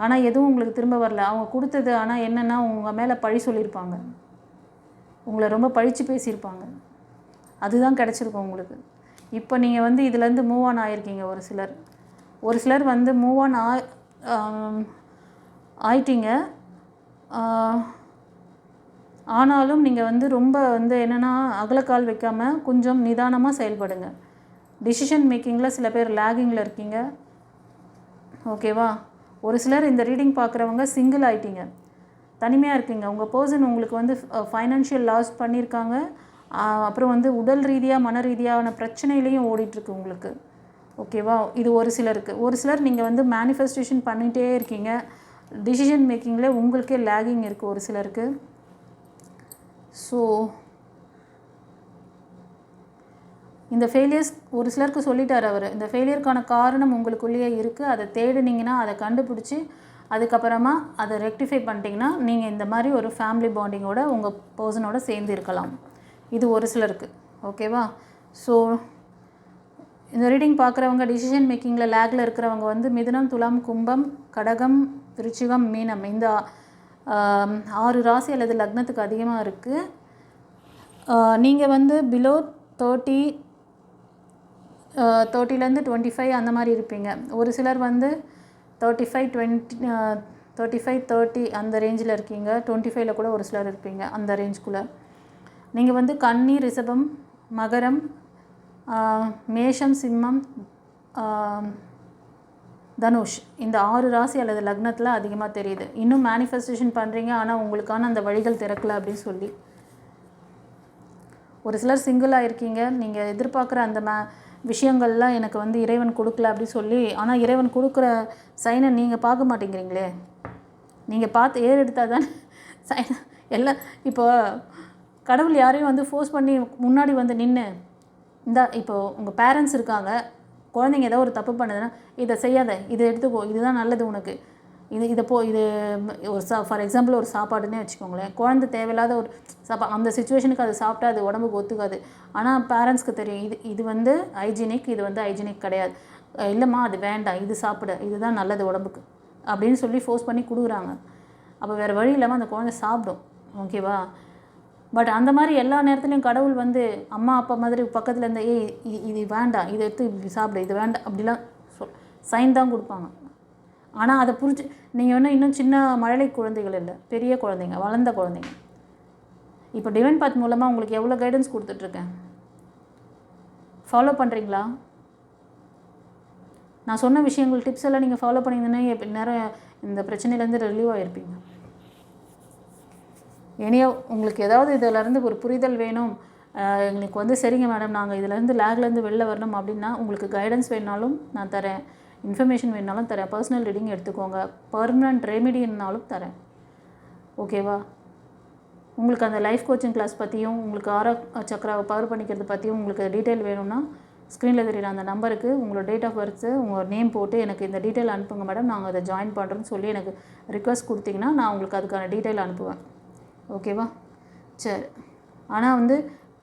ஆனால் எதுவும் உங்களுக்கு திரும்ப வரல. அவங்க கொடுத்தது ஆனால் என்னென்னா உங்கள் மேலே பழி சொல்லியிருப்பாங்க, உங்களை ரொம்ப பழித்து பேசியிருப்பாங்க, அதுதான் கிடச்சிருக்கும் உங்களுக்கு. இப்போ நீங்கள் இதுலேருந்து மூவ் ஆன் ஆகிருக்கீங்க. ஒரு சிலர் மூவ் ஆன் ஆயிட்டீங்க. ஆனாலும் நீங்கள் ரொம்ப என்னென்னா அகலக்கால் வைக்காமல் கொஞ்சம் நிதானமாக செயல்படுங்க. டிசிஷன் மேக்கிங்கில் சில பேர் லேகிங்கில் இருக்கீங்க. ஓகேவா? ஒரு சிலர் இந்த ரீடிங் பார்க்குறவங்க சிங்கிள் ஆகிட்டீங்க, தனிமையாக இருக்கீங்க. உங்கள் பர்சன் உங்களுக்கு ஃபைனான்ஷியல் லாஸ் பண்ணியிருக்காங்க. அப்புறம் உடல் ரீதியாக மன ரீதியான பிரச்சனையிலையும் ஓடிட்டுருக்கு உங்களுக்கு. ஓகேவா? இது ஒரு சிலருக்கு. ஒரு சிலர் நீங்கள் மேனிஃபெஸ்டேஷன் பண்ணிகிட்டே இருக்கீங்க. டிசிஷன் மேக்கிங்கில் உங்களுக்கே லேகிங் இருக்குது ஒரு சிலருக்கு. ஸோ இந்த ஃபெயிலியர்ஸ் ஒரு சிலருக்கு சொல்லிட்டார் அவர். இந்த ஃபெயிலியருக்கான காரணம் உங்களுக்குள்ளேயே இருக்குது. அதை தேடினீங்கன்னா அதை கண்டுபிடிச்சி அதுக்கப்புறமா அதை ரெக்டிஃபை பண்ணிட்டீங்கன்னா நீங்கள் இந்த மாதிரி ஒரு ஃபேமிலி பாண்டிங்கோட உங்கள் பர்சனோட சேர்ந்து இருக்கலாம். இது ஒரு சிலருக்கு. ஓகேவா? ஸோ இந்த ரீடிங் பார்க்குறவங்க டிசிஷன் மேக்கிங்கில் லேக்கில் இருக்கிறவங்க மிதுனம், துலாம், கும்பம், கடகம், விருச்சிகம், மீனம், இந்த 6 ராசி அல்லது லக்னத்துக்கு அதிகமாக இருக்குது. நீங்கள் பிலோ 30லேருந்து 25 அந்த மாதிரி இருப்பீங்க. ஒரு சிலர் 35-30 அந்த ரேஞ்சில் இருக்கீங்க. 25ல் கூட ஒரு சிலர் இருப்பீங்க அந்த ரேஞ்சுக்குள்ளே. நீங்கள் கன்னி, ரிஷபம், மகரம், மேஷம், சிம்மம், தனுஷ், இந்த 6 ராசி அல்லது லக்னத்தில் அதிகமாக தெரியுது. இன்னும் மேனிஃபெஸ்டேஷன் பண்ணுறீங்க, ஆனால் உங்களுக்கான அந்த வழிகள் திறக்கலை அப்படின்னு சொல்லி. ஒரு சிலர் சிங்கிளாக இருக்கீங்க. நீங்கள் எதிர்பார்க்குற அந்த விஷயங்கள்லாம் எனக்கு இறைவன் கொடுக்கல அப்படின்னு சொல்லி, ஆனால் இறைவன் கொடுக்குற சைனை நீங்கள் பார்க்க மாட்டேங்கிறீங்களே. நீங்கள் பார்த்து எடுத்தால் தான் சைன் எல்லாம். இப்போ கடவுள் யாரையும் ஃபோர்ஸ் பண்ணி முன்னாடி நின்று இப்போது உங்கள் பேரண்ட்ஸ் இருக்காங்க, குழந்தைங்க ஏதோ ஒரு தப்பு பண்ணுதுன்னா இதை செய்யாத, இதை எடுத்துக்கோ, இதுதான் நல்லது உனக்கு, இது ஒரு ஃபார் எக்ஸாம்பிள் ஒரு சாப்பாடுன்னே வச்சுக்கோங்களேன். குழந்தை தேவையில்லாத ஒரு அந்த சுச்சுவேஷனுக்கு அது சாப்பிட்டா அது உடம்புக்கு ஒத்துக்காது. ஆனால் பேரண்ட்ஸ்க்கு தெரியும் இது ஹைஜீனிக், இது ஹைஜீனிக் கிடையாது, இல்லைம்மா அது வேண்டாம், இது சாப்பிட, இதுதான் நல்லது உடம்புக்கு அப்படின்னு சொல்லி ஃபோர்ஸ் பண்ணி கொடுக்குறாங்க. அப்போ வேறு வழி இல்லாமல் அந்த குழந்தை சாப்பிடும். ஓகேவா? பட் அந்த மாதிரி எல்லா நேரத்துலையும் கடவுள் அம்மா அப்பா மாதிரி பக்கத்தில் இருந்த இது வேண்டாம், இதை எடுத்து இப்படி சாப்பிடு, இது வேண்டாம் அப்படிலாம் சைன் தான் கொடுப்பாங்க. ஆனால் அதை புரிஞ்சு நீங்கள் இன்னும் சின்ன மழலை குழந்தைகள் இல்லை, பெரிய குழந்தைங்க, வளர்ந்த குழந்தைங்க. இப்போ டிவைன் பாத் மூலமாக உங்களுக்கு எவ்வளோ கைடன்ஸ் கொடுத்துட்ருக்கேன், ஃபாலோ பண்ணுறீங்களா? நான் சொன்ன விஷயங்கள் டிப்ஸ் எல்லாம் நீங்கள் ஃபாலோ பண்ணிங்கன்னா நேரம் இந்த பிரச்சனையிலேருந்து ரிலீவ் ஆகிருப்பீங்க. இனியோ உங்களுக்கு ஏதாவது இதிலேருந்து ஒரு புரிதல் வேணும், எங்களுக்கு சரிங்க மேடம் நாங்கள் இதிலேருந்து லேக்லேருந்து வெளில வரணும் அப்படின்னா உங்களுக்கு கைடன்ஸ் வேணுனாலும் நான் தரேன், இன்ஃபர்மேஷன் வேணுனாலும் தரேன், பர்சனல் ரீடிங் எடுத்துக்கோங்க, பர்மனன்ட் ரெமிடினாலும் தரேன். ஓகேவா? உங்களுக்கு அந்த லைஃப் கோச்சிங் கிளாஸ் பற்றியும் உங்களுக்கு ஆரா சக்கராவை பவர் பண்ணிக்கிறது பற்றியும் உங்களுக்கு டீட்டெயில் வேணும்னா ஸ்க்ரீனில் தெரியுற அந்த நம்பருக்கு உங்களோட டேட் ஆஃப் பர்த்து, உங்கள் நேம் போட்டு எனக்கு இந்த டீட்டெயில் அனுப்புங்க மேடம், நாங்கள் அதை ஜாயின் பண்ணுறோன்னு சொல்லி எனக்கு ரிக்வஸ்ட் கொடுத்தீங்கன்னா நான் உங்களுக்கு அதுக்கான டீட்டெயில் அனுப்புவேன். ஓகேவா? சரி. ஆனால்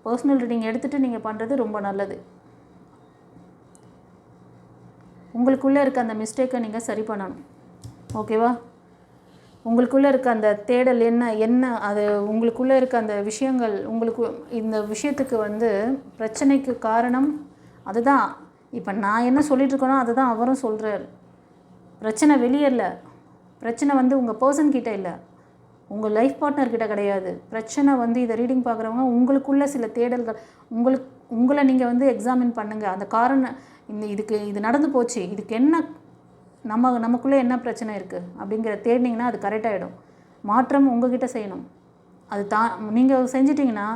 பர்சனல் ரீடிங் எடுத்துகிட்டு நீங்கள் பண்ணுறது ரொம்ப நல்லது. உங்களுக்குள்ளே இருக்க அந்த மிஸ்டேக்கை நீங்கள் சரி பண்ணணும். ஓகேவா? உங்களுக்குள்ளே இருக்க அந்த தேடல் என்ன அது உங்களுக்குள்ளே இருக்க அந்த விஷயங்கள், உங்களுக்கு இந்த விஷயத்துக்கு பிரச்சனைக்கு காரணம் அதுதான். இப்போ நான் என்ன சொல்லிகிட்ருக்கேனோ அதை தான் அவரும் சொல்கிறார். பிரச்சனை வெளியே இல்லை, பிரச்சனை உங்கள் பர்சன்கிட்ட இல்லை, உங்கள் லைஃப் பார்ட்னர்கிட்ட கிடையாது. பிரச்சனை இதை ரீடிங் பார்க்குறவங்க உங்களுக்குள்ளே சில தேடல்கள், உங்களை நீங்கள் எக்ஸாமின் பண்ணுங்கள். அந்த காரணம் இது நடந்து போச்சு, இதுக்கு என்ன நமக்குள்ளே என்ன பிரச்சனை இருக்குது அப்படிங்கிற தேடினீங்கன்னா அது கரெக்டாகிடும். மாற்றம் உங்ககிட்ட செய்யணும். அது நீங்கள் செஞ்சிட்டிங்கன்னா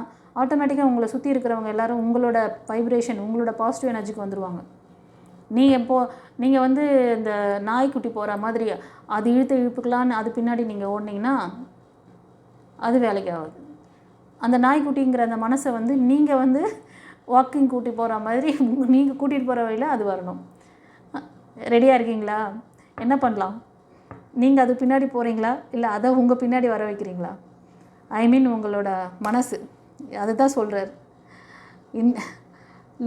ஆட்டோமேட்டிக்காக உங்களை சுற்றி இருக்கிறவங்க எல்லோரும் உங்களோட வைப்ரேஷன், உங்களோட பாசிட்டிவ் எனர்ஜிக்கு வந்துடுவாங்க. நீங்கள் வந்து இந்த நாய்க்குட்டி போகிற மாதிரி அது இழுப்புக்கலான்னு அது பின்னாடி நீங்கள் ஓடினீங்கன்னா அது வேலைக்கு ஆகாது. அந்த நாய்க்குட்டிங்கிற அந்த மனசை வந்து நீங்கள் வந்து வாக்கிங் கூட்டி போகிற மாதிரி நீங்கள் கூட்டிகிட்டு போகிற வழியில் அது வரணும். ரெடியாக இருக்கீங்களா? என்ன பண்ணலாம்? நீங்கள் அது பின்னாடி போகிறீங்களா, இல்லை அதை உங்கள் பின்னாடி வர வைக்கிறீங்களா? ஐ மீன் உங்களோட மனசு அதை தான் சொல்கிறார்.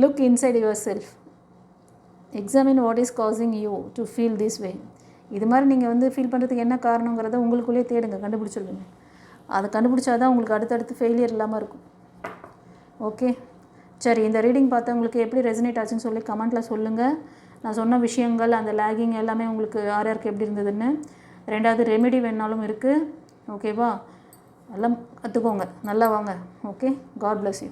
Look inside yourself, examine what is causing you to feel this வே. இது மாதிரி நீங்கள் வந்து ஃபீல் பண்ணுறதுக்கு என்ன காரணங்கிறத உங்களுக்குள்ளேயே தேடுங்க, கண்டுபிடிச்சிருவீங்க. அதை கண்டுபிடிச்சாதான் உங்களுக்கு அடுத்தடுத்து ஃபெயிலியர் இல்லாமல் இருக்கும். ஓகே, சரி. இந்த ரீடிங் பார்த்தா உங்களுக்கு எப்படி ரெசனேட் ஆச்சுன்னு சொல்லி கமெண்ட்டில் சொல்லுங்கள். நான் சொன்ன விஷயங்கள், அந்த லேகிங் எல்லாமே உங்களுக்கு யாருக்கு எப்படி இருந்ததுன்னு. 2வது ரெமெடி வேணாலும் இருக்குது. ஓகேவா? எல்லாம் கற்றுக்கோங்க, நல்லா வாங்க. Okay, God bless you.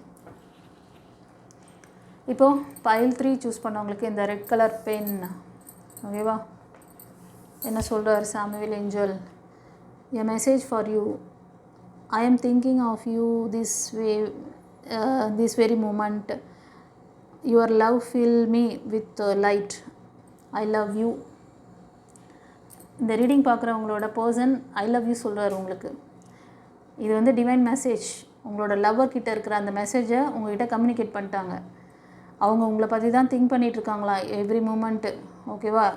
இப்போது பைல் 3 சூஸ் பண்ணவங்களுக்கு இந்த ரெட் கலர் பென். ஓகேவா? என்ன சொல்கிறார் Samuel Angel? A message for you. I am thinking of you this way, this very moment. Your love fill me with light. I love you. இந்த ரீடிங் பார்க்குறவங்களோட பர்சன் ஐ லவ் யூ சொல்கிறார் உங்களுக்கு. இது வந்து டிவைன் மெசேஜ். உங்களோட லவ்வர் கிட்ட இருக்கிற அந்த மெசேஜை உங்கள்கிட்ட கம்யூனிகேட் பண்ணிட்டாங்க. அவங்க உங்களை பற்றி தான் திங்க் பண்ணிகிட்ருக்காங்களா எவ்ரி மூமெண்ட்டு. ஓகேவா?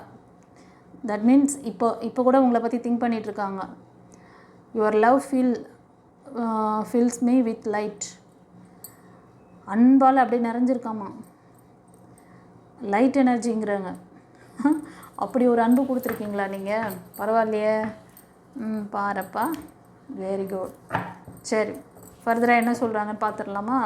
தட் மீன்ஸ் இப்போ கூட உங்களை பற்றி திங்க் பண்ணிகிட்ருக்காங்க. Your love fils me with light. அன்பால் அப்படியே நிறைஞ்சிருக்காமா, லைட் எனர்ஜிங்கிறாங்க. அப்படி ஒரு அன்பு கொடுத்துருக்கீங்களா நீங்கள்? பரவாயில்லையே. பாருப்பா, வெரி குட். சரி, ஃபர்தராக என்ன சொல்கிறாங்கன்னு பார்த்துடலாமா?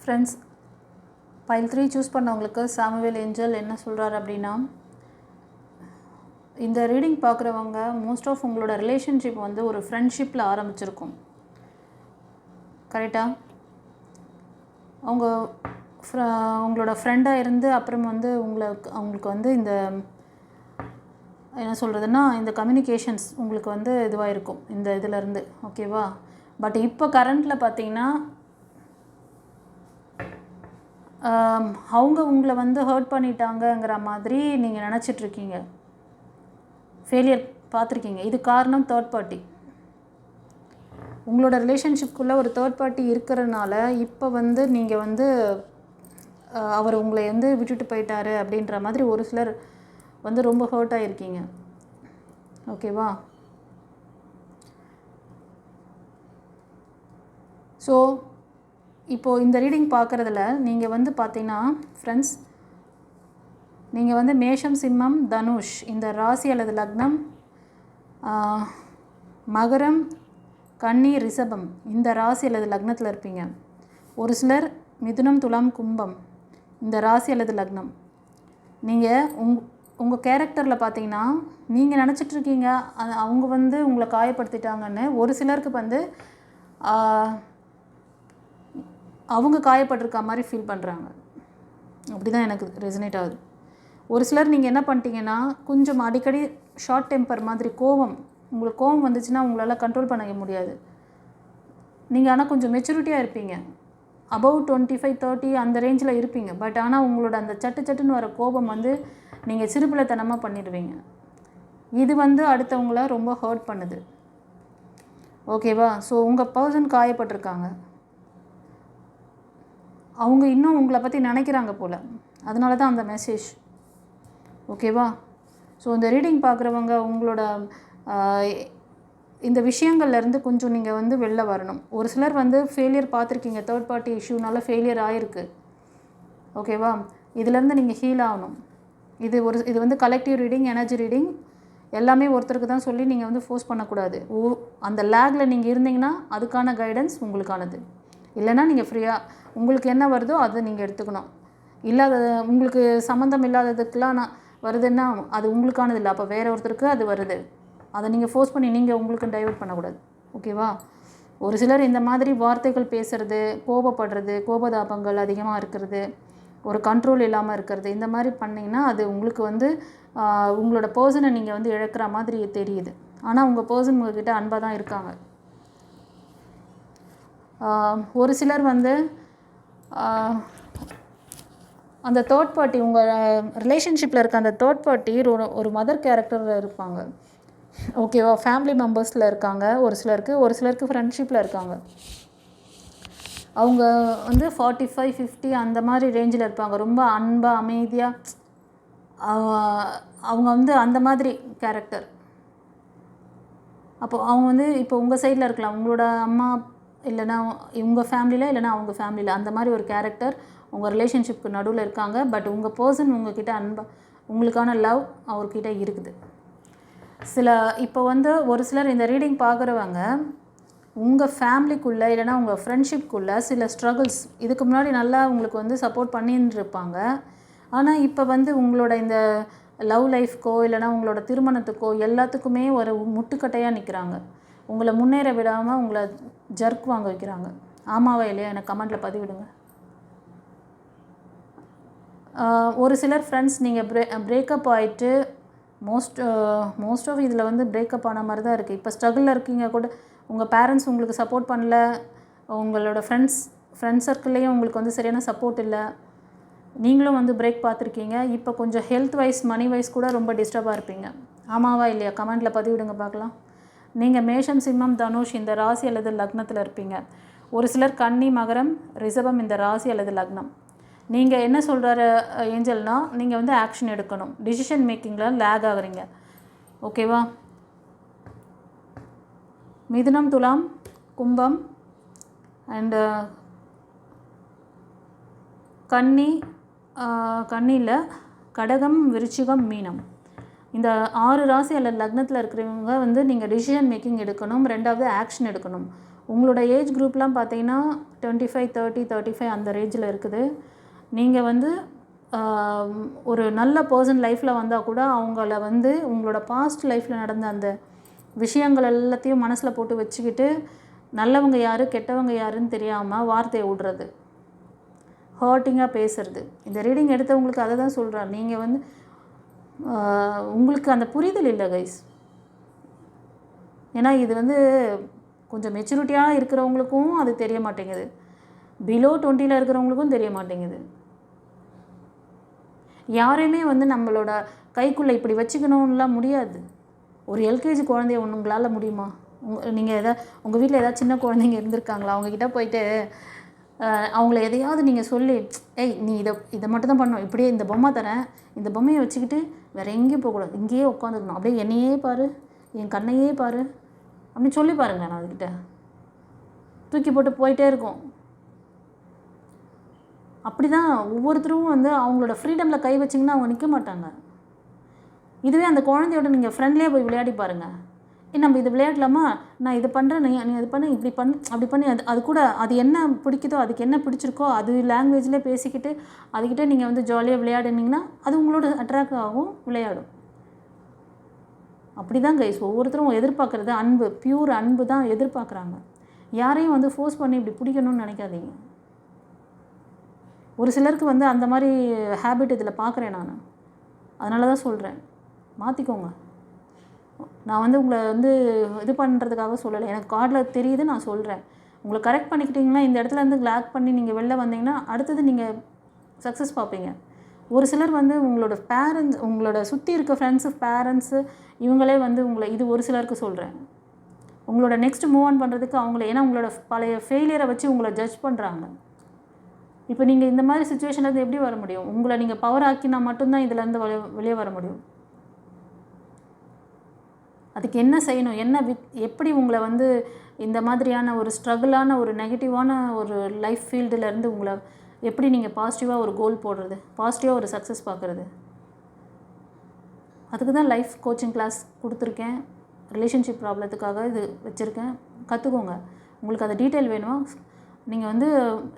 ஃப்ரெண்ட்ஸ், பைல் 3 சூஸ் பண்ணவங்களுக்கு சாமுவேல் ஏஞ்சல் என்ன சொல்கிறார் அப்படின்னா, இந்த ரீடிங் பார்க்குறவங்க மோஸ்ட் ஆஃப் உங்களோட ரிலேஷன்ஷிப் வந்து ஒரு ஃப்ரெண்ட்ஷிப்பில் ஆரம்பிச்சிருக்கும். கரெக்டாக? உங்களோட ஃப்ரெண்டாக இருந்து அப்புறம் வந்து அவங்களுக்கு வந்து இந்த என்ன சொல்கிறதுன்னா இந்த கம்யூனிகேஷன்ஸ் உங்களுக்கு வந்து இதுவாக இருக்கும் இந்த இதிலேருந்து. ஓகேவா? பட் இப்போ கரண்ட்டில் பார்த்தீங்கன்னா அவங்க உங்களை வந்து ஹர்ட் பண்ணிட்டாங்கங்கிற மாதிரி நீங்கள் நினச்சிட்ருக்கீங்க. ஃபெயிலியர் பார்த்துருக்கீங்க. இது காரணம் தேர்ட் பார்ட்டி. உங்களோட ரிலேஷன்ஷிப்குள்ளே ஒரு தேர்ட் பார்ட்டி இருக்கிறதுனால இப்போ வந்து நீங்கள் வந்து அவர் உங்களை வந்து விட்டுட்டு போயிட்டாரு அப்படின்ற மாதிரி ஒரு சிலர் வந்து ரொம்ப ஹர்ட் ஆகிருக்கீங்க. ஓகேவா? ஸோ இப்போது இந்த ரீடிங் பார்க்குறதுல நீங்கள் வந்து பார்த்தீங்கன்னா ஃப்ரெண்ட்ஸ், நீங்கள் வந்து மேஷம், சிம்மம், தனுஷ் இந்த ராசி அல்லது லக்னம், மகரம், கன்னி, ரிஷபம் இந்த ராசி அல்லது லக்னத்தில் இருப்பீங்க. ஒரு சிலர் மிதுனம், துலாம், கும்பம் இந்த ராசி அல்லது லக்னம். நீங்கள் உங்கள் கேரக்டரில் பார்த்தீங்கன்னா நீங்கள் நினச்சிட்ருக்கீங்க அவங்க வந்து உங்களை காயப்படுத்திட்டாங்கன்னு. ஒரு சிலருக்கு வந்து அவங்க காயப்பட்டிருக்க மாதிரி ஃபீல் பண்ணுறாங்க. அப்படி தான் எனக்கு ரெசனேட் ஆகுது. ஒரு சிலர் நீங்கள் என்ன பண்ணிட்டீங்கன்னா கொஞ்சம் அடிக்கடி ஷார்ட் டெம்பர் மாதிரி உங்களுக்கு கோவம் வந்துச்சுன்னா உங்களால் கண்ட்ரோல் பண்ண முடியாது. நீங்கள் ஆனால் கொஞ்சம் மெச்சூரிட்டியாக இருப்பீங்க. அபவ் 25-30 அந்த ரேஞ்சில் இருப்பீங்க. பட் ஆனால் உங்களோட அந்த சட்டுன்னு வர கோபம் வந்து நீங்கள் சிறுபிள்ளைத்தனமாக பண்ணிடுவீங்க. இது வந்து அடுத்தவங்கள ரொம்ப ஹர்ட் பண்ணுது. ஓகேவா? ஸோ உங்கள் பர்சன் காயப்பட்டிருக்காங்க. அவங்க இன்னும் உங்களை பற்றி நினைக்கிறாங்க போல். அதனால தான் அந்த மெசேஜ். ஓகேவா? ஸோ இந்த ரீடிங் பார்க்குறவங்க உங்களோட இந்த விஷயங்கள்லேருந்து கொஞ்சம் நீங்கள் வந்து வெளில வரணும். ஒரு சிலர் வந்து ஃபெயிலியர் பார்த்துருக்கீங்க, தேர்ட் பார்ட்டி இஷ்யூனால ஃபெயிலியர் ஆகிருக்கு. ஓகேவா? இதிலேருந்து நீங்கள் ஹீல் ஆகணும். இது வந்து கலெக்டிவ் ரீடிங், எனர்ஜி ரீடிங் எல்லாமே ஒருத்தருக்கு தான் சொல்லி நீங்கள் வந்து ஃபோர்ஸ் பண்ணக்கூடாது. அந்த லேக்கில் நீங்கள் இருந்தீங்கன்னா அதுக்கான கைடன்ஸ் உங்களுக்கானது. இல்லைனா நீங்கள் ஃப்ரீயாக உங்களுக்கு என்ன வருதோ அதை நீங்கள் எடுத்துக்கணும். இல்லாத உங்களுக்கு சம்மந்தம் இல்லாததுக்கெலாம் நான் வருதுன்னா அது உங்களுக்கானது இல்லை. அப்போ வேறு ஒருத்தருக்கு அது வருது. அதை நீங்கள் ஃபோர்ஸ் பண்ணி நீங்கள் உங்களுக்கு டைவர்ட் பண்ணக்கூடாது. ஓகேவா? ஒரு சிலர் இந்த மாதிரி வார்த்தைகள் பேசுகிறது, கோபப்படுறது, கோபதாபங்கள் அதிகமாக இருக்கிறது, ஒரு கண்ட்ரோல் இல்லாமல் இருக்கிறது, இந்த மாதிரி பண்ணிங்கன்னா அது உங்களுக்கு வந்து உங்களோட பர்சனை நீங்கள் வந்து இழக்கிற மாதிரி தெரியுது. ஆனால் உங்கள் பர்சன் உங்கள்கிட்ட அன்பாக தான் இருக்காங்க. ஒரு சிலர் வந்து அந்த தேர்ட் பார்ட்டி, உங்கள் ரிலேஷன்ஷிப்பில் இருக்க அந்த தேர்ட் பார்ட்டி ஒரு மதர் கேரக்டரில் இருப்பாங்க. ஓகேவா? ஃபேமிலி மெம்பர்ஸில் இருக்காங்க ஒரு சிலருக்கு ஃப்ரெண்ட்ஷிப்பில் இருக்காங்க. அவங்க வந்து 45-50 அந்த மாதிரி ரேஞ்சில் இருப்பாங்க. ரொம்ப அன்பாக அமைதியாக அவங்க வந்து அந்த மாதிரி கேரக்டர். அப்போது அவங்க வந்து இப்போ உங்கள் சைடில் இருக்கலாம், உங்களோட அம்மா இல்லைனா உங்கள் ஃபேமிலியில் இல்லைனா அவங்க ஃபேமிலியில் அந்த மாதிரி ஒரு கேரக்டர் உங்கள் ரிலேஷன்ஷிப்க்கு நடுவில் இருக்காங்க. பட் உங்கள் பர்சன் உங்கள்கிட்ட உங்களுக்கான லவ் அவர்கிட்ட இருக்குது. இப்போ வந்து ஒரு சிலர் இந்த ரீடிங் பார்க்குறவங்க உங்கள் ஃபேமிலிக்குள்ளே இல்லைனா உங்கள் ஃப்ரெண்ட்ஷிப்குள்ளே சில ஸ்ட்ரகிள்ஸ் இதுக்கு முன்னாடி நல்லா உங்களுக்கு வந்து சப்போர்ட் பண்ணின்னு இருப்பாங்க. ஆனால் இப்போ வந்து உங்களோட இந்த லவ் லைஃப்க்கோ இல்லைனா உங்களோட திருமணத்துக்கோ எல்லாத்துக்குமே ஒரு முட்டுக்கட்டையாக நிற்கிறாங்க. உங்களை முன்னேற விடாமல் உங்களை ஜர்க் வாங்க வைக்கிறாங்க. ஆமாவா இல்லையா? எனக்கு கமெண்ட்டில் பதிவிடுங்க. ஒரு சிலர் ஃப்ரெண்ட்ஸ் நீங்கள் பிரேக்கப் ஆகிட்டு மோஸ்ட் ஆஃப் இதில் வந்து பிரேக்கப் ஆன மாதிரி தான் இருக்குது. இப்போ ஸ்ட்ரகிளில் இருக்கீங்க கூட, உங்கள் பேரண்ட்ஸ் உங்களுக்கு சப்போர்ட் பண்ணல, உங்களோட ஃப்ரெண்ட்ஸ் சர்க்கிள்லேயும் உங்களுக்கு வந்து சரியான சப்போர்ட் இல்லை, நீங்களும் வந்து பிரேக் பார்த்துருக்கீங்க. இப்போ கொஞ்சம் ஹெல்த் வைஸ் மணி வைஸ் கூட ரொம்ப டிஸ்டர்பாக இருப்பீங்க. ஆமாவா இல்லையா? கமெண்ட்டில் பதிவிடுங்க பார்க்கலாம். நீங்கள் மேஷம், சிம்மம், தனுஷ் இந்த ராசி அல்லது லக்னத்தில் இருப்பீங்க. ஒரு சிலர் கன்னி, மகரம், ரிஷபம் இந்த ராசி அல்லது லக்னம். நீங்கள் என்ன சொல்கிற ஏஞ்சல்னால் நீங்கள் வந்து ஆக்ஷன் எடுக்கணும். டிசிஷன் மேக்கிங்கில் லேக் ஆகுறீங்க. ஓகேவா? மிதுனம், துலாம், கும்பம் அண்டு கன்னியில் கடகம், விருச்சிகம், மீனம் இந்த 6 ராசி அல்லது லக்னத்தில் இருக்கிறவங்க வந்து நீங்கள் டிசிஷன் மேக்கிங் எடுக்கணும். ரெண்டாவது ஆக்ஷன் எடுக்கணும். உங்களோட ஏஜ் குரூப்லாம் பார்த்தீங்கன்னா 25, 30, 35 அந்த ரேஞ்சில் இருக்குது. நீங்கள் வந்து ஒரு நல்ல பர்சன் லைஃப்பில் வந்தால் கூட அவங்கள வந்து உங்களோட பாஸ்ட் லைஃப்பில் நடந்த அந்த விஷயங்கள் எல்லாத்தையும் மனசில் போட்டு வச்சுக்கிட்டு நல்லவங்க யார் கெட்டவங்க யாருன்னு தெரியாமல் வார்த்தையை விடுறது, ஹர்ட்டிங்காக பேசுறது. இந்த ரீடிங் எடுத்தவங்களுக்கு அதை தான் சொல்கிறேன். நீங்கள் வந்து உங்களுக்கு அந்த புரிதல் இல்லை கைஸ். ஏன்னா இது வந்து கொஞ்சம் மெச்சூரிட்டியாக இருக்கிறவங்களுக்கும் அது தெரிய மாட்டேங்குது, பிலோ 20 இருக்கிறவங்களுக்கும் தெரிய மாட்டேங்குது. யாரையுமே வந்து நம்மளோட கைக்குள்ளே இப்படி வச்சுக்கணும்லாம் முடியாது. ஒரு எல்கேஜி குழந்தைய உங்களால் முடியுமா? நீங்கள் உங்கள் வீட்டில் ஏதாவது சின்ன குழந்தைங்க இருந்திருக்காங்களா? அவங்கக்கிட்ட போயிட்டு அவங்கள எதையாவது நீங்கள் சொல்லி, ஏய் நீ இதை மட்டும் தான் பண்ணணும், இப்படியே இந்த பொம்மை தரேன், இந்த பொம்மையை வச்சுக்கிட்டு வேறு எங்கேயும் போகக்கூடாது, இங்கேயே உட்காந்துக்கணும், அப்படியே என்னையே பாரு, என் கண்ணையே பாரு அப்படின்னு சொல்லி பாருங்க. நான் அதுக்கிட்ட தூக்கி போட்டு போயிட்டே இருக்கும். அப்படி தான் ஒவ்வொருத்தரும் வந்து அவங்களோட ஃப்ரீடமில் கை வச்சிங்கன்னா அவங்க நிற்க மாட்டாங்க. இதுவே அந்த குழந்தையோட நீங்கள் ஃப்ரெண்ட்லேயே போய் விளையாடி பாருங்கள். நம்ம இது விளையாடலாமா, நான் இது பண்ணுறேன், நீ அது பண்ணு, இப்படி பண்ணு, அப்படி பண்ணி அது கூட அது என்ன பிடிக்குதோ, அதுக்கு என்ன பிடிச்சிருக்கோ அது லாங்குவேஜ்லேயே பேசிக்கிட்டு அதுக்கிட்ட நீங்கள் வந்து ஜாலியாக விளையாடுனீங்கன்னா அது உங்களோட அட்ராக்ட் ஆகும், விளையாடும். அப்படி தான் கைஸ் ஒவ்வொருத்தரும் எதிர்பார்க்குறது அன்பு, பியூர் அன்பு தான் எதிர்பார்க்குறாங்க. யாரையும் வந்து ஃபோர்ஸ் பண்ணி இப்படி பிடிக்கணும்னு நினைக்காதீங்க. ஒரு சிலருக்கு வந்து அந்த மாதிரி ஹேபிட் இதில் பார்க்குறேன் நான். அதனால தான் சொல்கிறேன், மாற்றிக்கோங்க. நான் வந்து உங்களை வந்து இது பண்ணுறதுக்காக சொல்லலை, எனக்கு கார்டில் தெரியுது, நான் சொல்கிறேன். உங்களை கரெக்ட் பண்ணிக்கிட்டிங்கன்னா இந்த இடத்துல இருந்து லாக் பண்ணி நீங்கள் வெளில வந்தீங்கன்னா அடுத்தது நீங்கள் சக்ஸஸ் பார்ப்பீங்க. ஒரு சிலர் வந்து உங்களோட பேரண்ட்ஸ், உங்களோட சுற்றி இருக்க ஃப்ரெண்ட்ஸு, பேரண்ட்ஸு இவங்களே வந்து உங்களை, இது ஒரு சிலருக்கு சொல்கிறேன், உங்களோட நெக்ஸ்ட் மூவ் ஆன் பண்ணுறதுக்கு அவங்கள, ஏன்னா உங்களோட பழைய ஃபெயிலியரை வச்சு உங்களை ஜட்ஜ் பண்ணுறாங்க. இப்போ நீங்கள் இந்த மாதிரி சுச்சுவேஷன்லேருந்து எப்படி வர முடியும்? உங்களை நீங்கள் பவர் ஆக்கினா மட்டும்தான் இதிலேருந்து வெளியே வர முடியும். அதுக்கு என்ன செய்யணும், எப்படி உங்களை வந்து இந்த மாதிரியான ஒரு ஸ்ட்ரகிளான ஒரு நெகட்டிவான ஒரு லைஃப் ஃபீல்டுலேருந்து உங்களை எப்படி நீங்கள் பாசிட்டிவாக ஒரு கோல் போடுறது, பாசிட்டிவாக ஒரு சக்ஸஸ் பார்க்குறது. அதுக்கு தான் லைஃப் கோச்சிங் கிளாஸ் கொடுத்துருக்கேன். ரிலேஷன்ஷிப் ப்ராப்ளத்துக்காக இது வச்சுருக்கேன், கற்றுக்கோங்க. உங்களுக்கு அது டீட்டெயில் வேணுமா நீங்கள் வந்து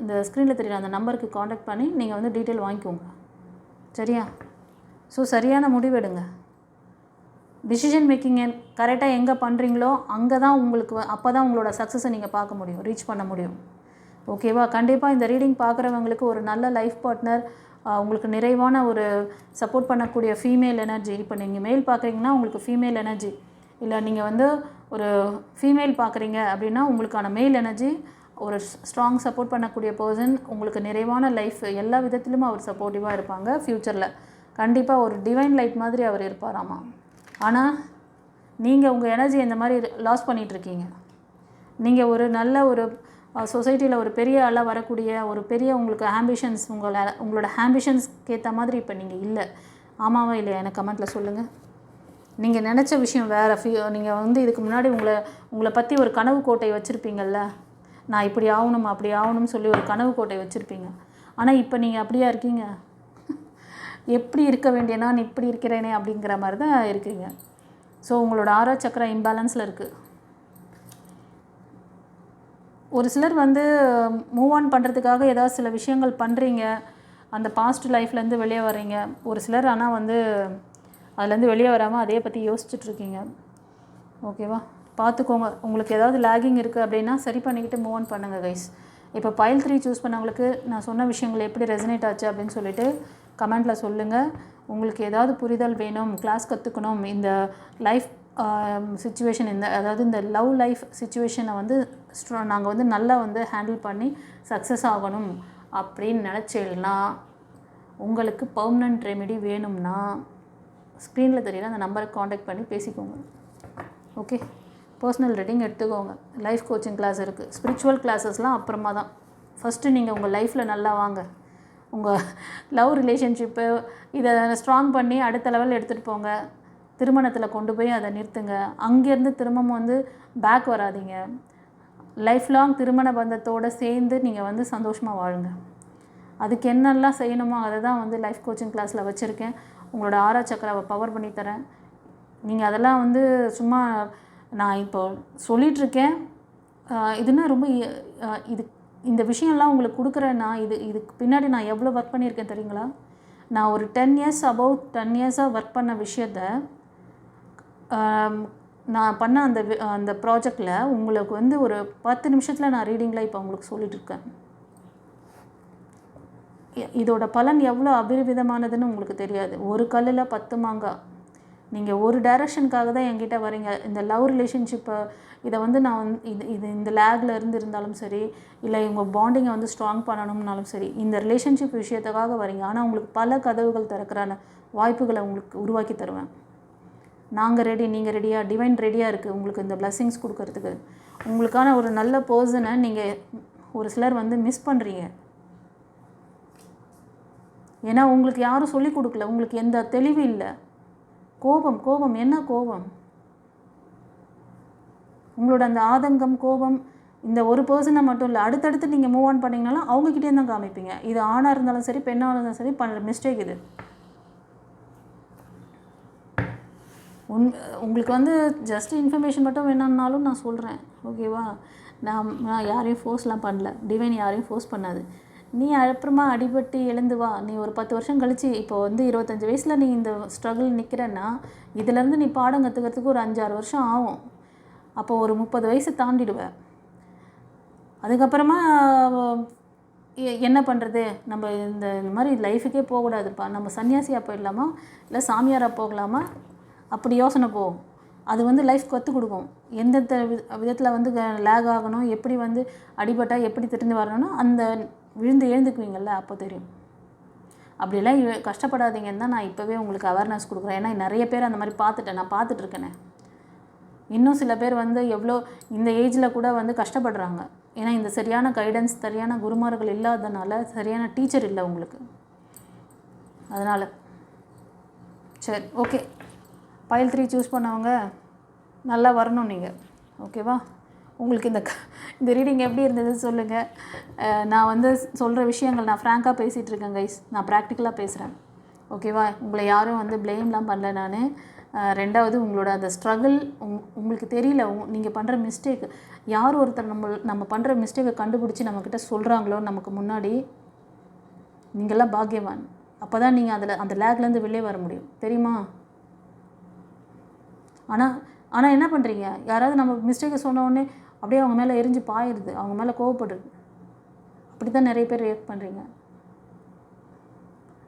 இந்த ஸ்க்ரீனில் தெரியுற அந்த நம்பருக்கு காண்டாக்ட் பண்ணி நீங்கள் வந்து டீட்டெயில் வாங்கிக்கோங்க. சரியா? ஸோ சரியான முடிவு எடுங்க. டிசிஷன் மேக்கிங் கரெக்டாக எங்கே பண்ணுறீங்களோ அங்கே தான் உங்களுக்கு அப்போ தான் உங்களோட சக்ஸஸை நீங்கள் பார்க்க முடியும், ரீச் பண்ண முடியும். ஓகேவா? கண்டிப்பாக இந்த ரீடிங் பார்க்குறவங்களுக்கு ஒரு நல்ல லைஃப் பார்ட்னர், உங்களுக்கு நிறைவான ஒரு சப்போர்ட் பண்ணக்கூடிய ஃபீமேல் எனர்ஜி. இப்போ நீங்கள் மேல் பார்க்குறீங்கன்னா உங்களுக்கு ஃபீமேல் எனர்ஜி, இல்லை நீங்கள் வந்து ஒரு ஃபீமேல் பார்க்குறீங்க அப்படின்னா உங்களுக்கான மேல் எனர்ஜி, ஒரு ஸ்ட்ராங் சப்போர்ட் பண்ணக்கூடிய பர்சன், உங்களுக்கு நிறைவான லைஃப் எல்லா விதத்திலும் அவர் சப்போர்ட்டிவாக இருப்பாங்க. ஃப்யூச்சரில் கண்டிப்பாக ஒரு டிவைன் லைட் மாதிரி அவர் இருப்பாராமா. ஆனால் நீங்கள் உங்கள் எனர்ஜி இந்த மாதிரி லாஸ் பண்ணிகிட்ருக்கீங்க. நீங்கள் ஒரு நல்ல ஒரு சொசைட்டியில் ஒரு பெரிய ஆளாக வரக்கூடிய ஒரு பெரிய உங்களுக்கு ஆம்பிஷன்ஸ், உங்களோட ஆம்பிஷன்ஸ்க்கு ஏற்ற மாதிரி இப்போ நீங்கள் இல்லை. ஆமாவா இல்லையா? எனக்கு கமெண்ட்டில் சொல்லுங்கள். நீங்கள் நினச்ச விஷயம் வேறு. நீங்கள் வந்து இதுக்கு முன்னாடி உங்களை பற்றி ஒரு கனவு கோட்டை வச்சுருப்பீங்கள்ல, நான் இப்படி ஆகணும் அப்படி ஆகணும்னு சொல்லி ஒரு கனவு கோட்டை வச்சுருப்பீங்க. ஆனால் இப்போ நீங்கள் அப்படியா இருக்கீங்க? எப்படி இருக்க வேண்டிய நான் இப்படி இருக்கிறேனே அப்படிங்கிற மாதிரி தான் இருக்கீங்க. ஸோ உங்களோட ஆறா சக்கரா இம்பேலன்ஸில் இருக்குது. ஒரு சிலர் வந்து மூவ் ஆன் பண்ணுறதுக்காக ஏதாவது சில விஷயங்கள் பண்ணுறீங்க, அந்த பாஸ்ட் லைஃப்லேருந்து வெளியே வர்றீங்க. ஒரு சிலர் ஆனால் வந்து அதுலேருந்து வெளியே வராமல் அதே பற்றி யோசிச்சுட்ருக்கீங்க. ஓகேவா? பார்த்துக்கோங்க. உங்களுக்கு ஏதாவது லேகிங் இருக்குது அப்படின்னா சரி பண்ணிக்கிட்டு மூவ் ஆன் பண்ணுங்கள் கைஸ். இப்போ பைல் 3 சூஸ் பண்ணவங்களுக்கு நான் சொன்ன விஷயங்கள் எப்படி ரெசனேட் ஆச்சு அப்படின்னு சொல்லிட்டு கமெண்ட்டில் சொல்லுங்கள். உங்களுக்கு ஏதாவது புரிதல் வேணும், கிளாஸ் கற்றுக்கணும், இந்த லைஃப் சிச்சுவேஷன், அதாவது இந்த லவ் லைஃப் சிச்சுவேஷனை வந்து நாங்கள் வந்து நல்லா வந்து ஹேண்டில் பண்ணி சக்ஸஸ் ஆகணும் அப்படின்னு நினச்சிடனா, உங்களுக்கு பர்மனன்ட் ரெமெடி வேணும்னா ஸ்க்ரீனில் தெரியல அந்த நம்பருக்கு காண்டாக்ட் பண்ணி பேசிக்கோங்க. ஓகே? பர்சனல் ரீடிங் எடுத்துக்கோங்க. லைஃப் கோச்சிங் கிளாஸ் இருக்குது. ஸ்பிரிச்சுவல் கிளாஸஸ்லாம் அப்புறமா தான். ஃபஸ்ட்டு நீங்கள் உங்கள் லைஃப்பில் நல்லா வாங்க. உங்கள் லவ் ரிலேஷன்ஷிப்பு இதை ஸ்ட்ராங் பண்ணி அடுத்த லெவல் எடுத்துகிட்டு போங்க. திருமணத்தில் கொண்டு போய் அதை நிறுத்துங்க. அங்கேருந்து திரும்பவும் வந்து பேக் வராதிங்க. லைஃப் லாங் திருமண பந்தத்தோடு சேர்ந்து நீங்கள் வந்து சந்தோஷமாக வாழுங்க. அதுக்கு என்னெல்லாம் செய்யணுமோ அதை தான் வந்து லைஃப் கோச்சிங் கிளாஸில் வச்சுருக்கேன். உங்களோட ஆறா சக்கராவை பவர் பண்ணித்தரேன். நீங்கள் அதெல்லாம் வந்து சும்மா நான் இப்போ சொல்லிகிட்ருக்கேன். இதுனா ரொம்ப இந்த விஷயம்லாம் உங்களுக்கு கொடுக்குறேன்னா இதுக்கு பின்னாடி நான் எவ்வளோ ஒர்க் பண்ணியிருக்கேன் தெரியுங்களா? நான் ஒரு 10 இயர்ஸ் அபவ் 10 இயர்ஸாக ஒர்க் பண்ண விஷயத்த நான் பண்ண அந்த ப்ராஜெக்டில் உங்களுக்கு வந்து ஒரு 10 நிமிஷத்தில் நான் ரீடிங்கில் இப்போ உங்களுக்கு சொல்லிகிட்ருக்கேன். இதோட பலன் எவ்வளோ அபரிவிதமானதுன்னு உங்களுக்கு தெரியாது. ஒரு கல்லில் 10 மாங்காய். நீங்கள் ஒரு டைரக்ஷனுக்காக தான் என்கிட்ட வரீங்க. இந்த லவ் ரிலேஷன்ஷிப்பை இதை வந்து நான் இந்த லேகில் இருந்தாலும் சரி, இல்லை உங்கள் பாண்டிங்கை வந்து ஸ்ட்ராங் பண்ணணும்னாலும் சரி, இந்த ரிலேஷன்ஷிப் விஷயத்துக்காக வரீங்க. ஆனால் உங்களுக்கு பல கதவுகள் திறக்கிறான வாய்ப்புகளை உங்களுக்கு உருவாக்கி தருவேன். நாங்கள் ரெடி, நீங்கள் ரெடியாக, டிவைன் ரெடியாக இருக்குது உங்களுக்கு இந்த பிளெஸ்ஸிங்ஸ் கொடுக்கறதுக்கு. உங்களுக்கான ஒரு நல்ல பர்சனை நீங்கள் ஒரு சிலர் வந்து மிஸ் பண்ணுறீங்க. ஏன்னா உங்களுக்கு யாரும் சொல்லிக் கொடுக்கல, உங்களுக்கு எந்த தெளிவு இல்லை. கோபம் என்ன கோபம்? உங்களோட அந்த ஆதங்கம், கோபம் இந்த ஒரு பர்சனை மட்டும் இல்லை, அடுத்தடுத்து நீங்கள் மூவ் ஆன் பண்ணிங்கனாலும் அவங்கக்கிட்டே தான் காமிப்பீங்க. இது ஆணாக இருந்தாலும் சரி, பெண்ணாக இருந்தாலும் சரி, பண்ணுற மிஸ்டேக் இது. உங்களுக்கு வந்து ஜஸ்ட் இன்ஃபர்மேஷன் மட்டும் வேணும்னாலும் நான் சொல்கிறேன். ஓகேவா? நான் யாரையும் ஃபோர்ஸ்லாம் பண்ணல. டிவைன் யாரையும் ஃபோர்ஸ் பண்ணாது. நீ அப்புறமா அடிபட்டு எழுந்து வா. நீ ஒரு 10 வருஷம் கழிச்சு இப்போ வந்து 25 வயசில் நீ இந்த ஸ்ட்ரகிள் நிற்கிறன்னா, இதிலேருந்து நீ பாடம் கற்றுக்கிறதுக்கு ஒரு 5-6 வருஷம் ஆகும். அப்போ ஒரு 30 வயசு தாண்டிடுவேன். அதுக்கப்புறமா என்ன பண்ணுறது? நம்ம இந்த மாதிரி லைஃபுக்கே போகக்கூடாதுப்பா, நம்ம சன்னியாசியாக போயிடலாமா, இல்லை சாமியாராக போகலாமா, அப்படி யோசனை போகும். அது வந்து லைஃப் கற்றுக் கொடுக்கும். எந்தெந்த விதத்தில் வந்து லேக் ஆகணும், எப்படி வந்து அடிபட்டால் எப்படி திரும்பி வரணும்னா அந்த விழுந்து எழுந்துக்குவீங்கள்ல, அப்போ தெரியும். அப்படிலாம் கஷ்டப்படாதீங்கன்னு தான் நான் இப்போவே உங்களுக்கு அவேர்னஸ் கொடுக்குறேன். ஏன்னா நிறைய பேர் அந்த மாதிரி நான் பார்த்துட்ருக்கேனே. இன்னும் சில பேர் வந்து எவ்வளோ இந்த ஏஜில் கூட வந்து கஷ்டப்படுறாங்க. ஏன்னா இந்த சரியான கைடன்ஸ், சரியான குருமார்கள் இல்லாததுனால, சரியான டீச்சர் இல்லை உங்களுக்கு. அதனால் சரி, ஓகே. பைல் 3 சூஸ் பண்ணவங்க நல்லா வரணும் நீங்கள். ஓகேவா? உங்களுக்கு இந்த ரீடிங் எப்படி இருந்தது சொல்லுங்கள். நான் வந்து சொல்கிற விஷயங்கள் நான் ஃப்ராங்காக பேசிகிட்டு இருக்கேன் கைஸ். நான் ப்ராக்டிக்கலாக பேசுகிறேன். ஓகேவா? உங்களை யாரும் வந்து ப்ளேம்லாம் பண்ணல. ரெண்டாவது உங்களோட அந்த ஸ்ட்ரகிள் உங்களுக்கு தெரியல, நீங்கள் பண்ணுற மிஸ்டேக் யார் ஒருத்தர் நம்ம பண்ணுற மிஸ்டேக்கை கண்டுபிடிச்சி நம்மக்கிட்ட சொல்கிறாங்களோ நமக்கு முன்னாடி, நீங்கள்லாம் பாக்கியவான். அப்போ தான் நீங்கள் அந்த லேக்லேருந்து வெளியே வர முடியும், தெரியுமா? ஆனால் என்ன பண்ணுறீங்க, யாராவது நம்ம மிஸ்டேக்கை சொன்ன உடனே அப்படியே அவங்க மேலே எரிஞ்சு பாயிடுது, அவங்க மேலே கோவப்படுறது. அப்படி தான் நிறைய பேர் ரியாக்ட் பண்ணுறீங்க.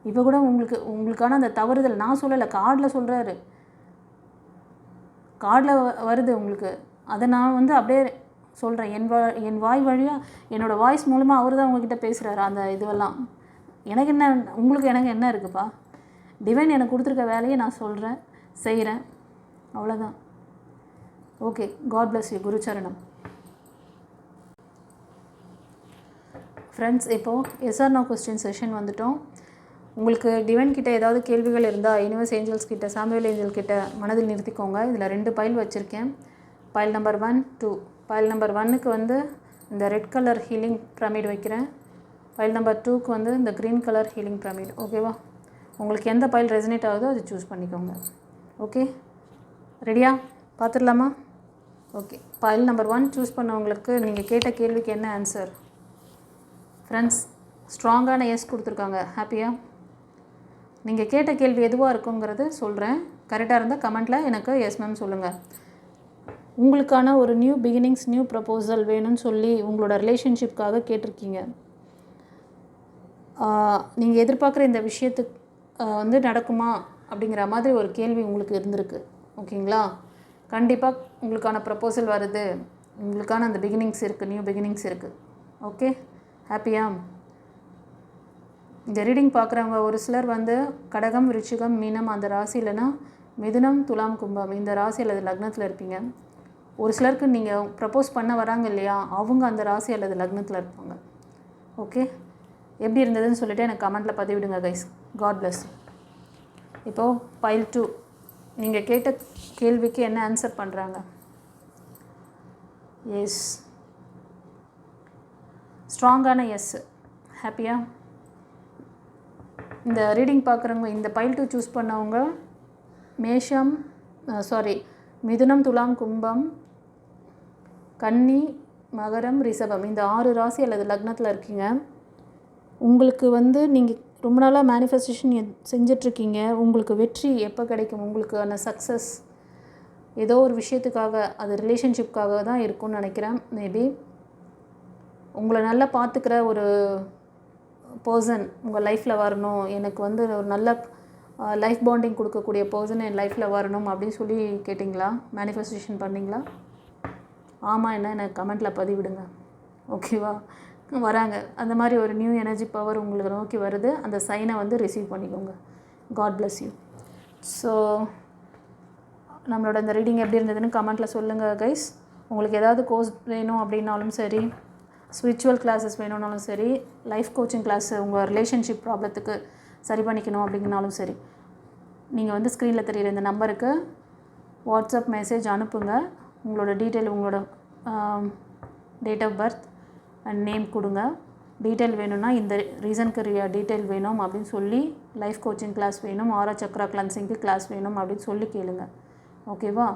இப்போ கூட உங்களுக்கான அந்த தவறுதல் நான் சொல்லலை, கார்டில் சொல்கிறாரு, கார்டில் வருது உங்களுக்கு. அதை நான் அப்படியே சொல்கிறேன். என் வாய் வழியாக என்னோடய வாய்ஸ் மூலமாக அவர் தான் உங்ககிட்ட பேசுகிறாரு. அந்த இதுவெல்லாம் எனக்கு என்ன, எனக்கு என்ன இருக்குப்பா? டிவைன் எனக்கு கொடுத்துருக்க வேலையை நான் சொல்கிறேன், செய்கிறேன், அவ்வளோதான். Okay, God bless you. குருச்சரணம். ஃப்ரெண்ட்ஸ், இப்போது எஸ்ஆர் நோ கொஸ்டின் செஷன் வந்துட்டோம். உங்களுக்கு டிவைன் கிட்ட ஏதாவது கேள்விகள் இருந்தால் யூனிவர்ஸ் ஏஞ்சல்ஸ் கிட்ட, சாமுவேல் ஏஞ்சல் கிட்ட மனதில் நிறுத்திக்கோங்க. இதில் 2 பைல் வச்சுருக்கேன். File number 1, 2. பைல் நம்பர் 1க்கு இந்த ரெட் கலர் ஹீலிங் பிரமிட் வைக்கிறேன். பைல் நம்பர் 2க்கு இந்த க்ரீன் கலர் ஹீலிங் பிரமிட். ஓகேவா? உங்களுக்கு எந்த பைல் ரெசனேட் ஆகுதோ அது சூஸ் பண்ணிக்கோங்க. ஓகே, ரெடியா? பார்த்துடலாமா? ஓகே, பைல் நம்பர் 1 சூஸ் பண்ணவங்களுக்கு நீங்கள் கேட்ட கேள்விக்கு என்ன ஆன்சர்? ஃப்ரெண்ட்ஸ், ஸ்ட்ராங்கான எஸ் கொடுத்துருக்காங்க. ஹாப்பியா? நீங்கள் கேட்ட கேள்வி எதுவாக இருக்குங்கிறது சொல்கிறேன். கரெக்டாக இருந்தால் கமெண்ட்டில் எனக்கு எஸ் மேம் சொல்லுங்கள். உங்களுக்கான ஒரு நியூ பிகினிங்ஸ், நியூ ப்ரப்போசல் வேணும்னு சொல்லி உங்களோட ரிலேஷன்ஷிப்காக கேட்டிருக்கீங்க. நீங்கள் எதிர்பார்க்குற இந்த விஷயத்துக்கு நடக்குமா அப்படிங்கிற மாதிரி ஒரு கேள்வி உங்களுக்கு இருந்திருக்கு. ஓகேங்களா? கண்டிப்பாக உங்களுக்கான ப்ரப்போசல் வருது. உங்களுக்கான அந்த பிகினிங்ஸ் இருக்குது, நியூ பிகினிங்ஸ் இருக்குது. ஓகே, ஹாப்பியா? இந்த ரீடிங் பார்க்குறவங்க ஒரு சிலர் கடகம், விருச்சிகம், மீனம் அந்த ராசி, இல்லைனா மிதுனம், துலாம், கும்பம் இந்த ராசி அல்லது லக்னத்தில் இருப்பீங்க. ஒரு சிலருக்கு நீங்கள் ப்ரப்போஸ் பண்ண வராங்க இல்லையா, அவங்க அந்த ராசி அல்லது லக்னத்தில் இருப்பாங்க. ஓகே, எப்படி இருந்ததுன்னு சொல்லிவிட்டு எனக்கு கமெண்ட்டில் பதிவிடுங்க கைஸ். God bless. இப்போது பைல் 2 நீங்கள் கேட்ட கேள்விக்கு என்ன ஆன்சர் பண்ணுறாங்க? எஸ், ஸ்ட்ராங்கான எஸ். ஹாப்பியா? இந்த ரீடிங் பார்க்குறவங்க, இந்த பைல் 2 சூஸ் பண்ணவங்க மிதுனம், துலாம், கும்பம், கன்னி, மகரம், ரிஷபம் இந்த 6 ராசி அல்லது லக்னத்தில் இருக்கீங்க. உங்களுக்கு நீங்கள் ரொம்ப நாளாக மேனிஃபெஸ்டேஷன் செஞ்சிட்ருக்கீங்க. உங்களுக்கு வெற்றி எப்போ கிடைக்கும், உங்களுக்கான சக்ஸஸ் ஏதோ ஒரு விஷயத்துக்காக, அது ரிலேஷன்ஷிப்காக தான் இருக்கும்னு நினைக்கிறேன். மேபி உங்களை நல்லா பார்த்துக்கிற ஒரு பர்சன் உங்கள் லைஃப்பில் வரணும், எனக்கு ஒரு நல்ல லைஃப் பாண்டிங் கொடுக்கக்கூடிய பர்சன் என் லைஃப்பில் வரணும் அப்படின்னு சொல்லி கேட்டிங்களா? மேனிஃபெஸ்டேஷன் பண்ணிங்களா? ஆமாம், என்ன எனக்கு கமெண்ட்டில் பதிவிடுங்க. ஓகேவா? வராங்க. அந்த மாதிரி ஒரு நியூ எனர்ஜி பவர் உங்களுக்கு நோக்கி வருது. அந்த சைனை ரிசீவ் பண்ணிக்கோங்க. God bless you. ஸோ நம்மளோட இந்த ரீடிங் எப்படி இருந்ததுன்னு கமெண்ட்டில் சொல்லுங்கள் கைஸ். உங்களுக்கு ஏதாவது கோர்ஸ் வேணும் அப்படின்னாலும் சரி, ஸ்பிரிச்சுவல் கிளாஸஸ் வேணும்னாலும் சரி, லைஃப் கோச்சிங் கிளாஸ் உங்கள் ரிலேஷன்ஷிப் ப்ராப்ளத்துக்கு சரி பண்ணிக்கணும் அப்படிங்கனாலும் சரி, நீங்கள் ஸ்க்ரீனில் தெரிகிற இந்த நம்பருக்கு வாட்ஸ்அப் மெசேஜ் அனுப்புங்க. உங்களோட டீட்டெயில், உங்களோட date of birth and name கொடுங்க. டீட்டெயில் வேணும்னா இந்த ரீசனுக்கு டீட்டெயில் வேணும் அப்படின்னு சொல்லி, லைஃப் கோச்சிங் கிளாஸ் வேணும், ஆரா சக்ரா கிளன்சிங்க்கு கிளாஸ் வேணும் அப்படின்னு சொல்லி கேளுங்க. ஓகேவா?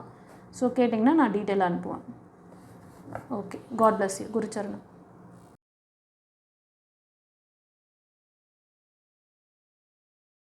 ஸோ கேட்டிங்கன்னா நான் டீட்டெயில் அனுப்புவேன். Okay, God bless you. குருச்சரணம்.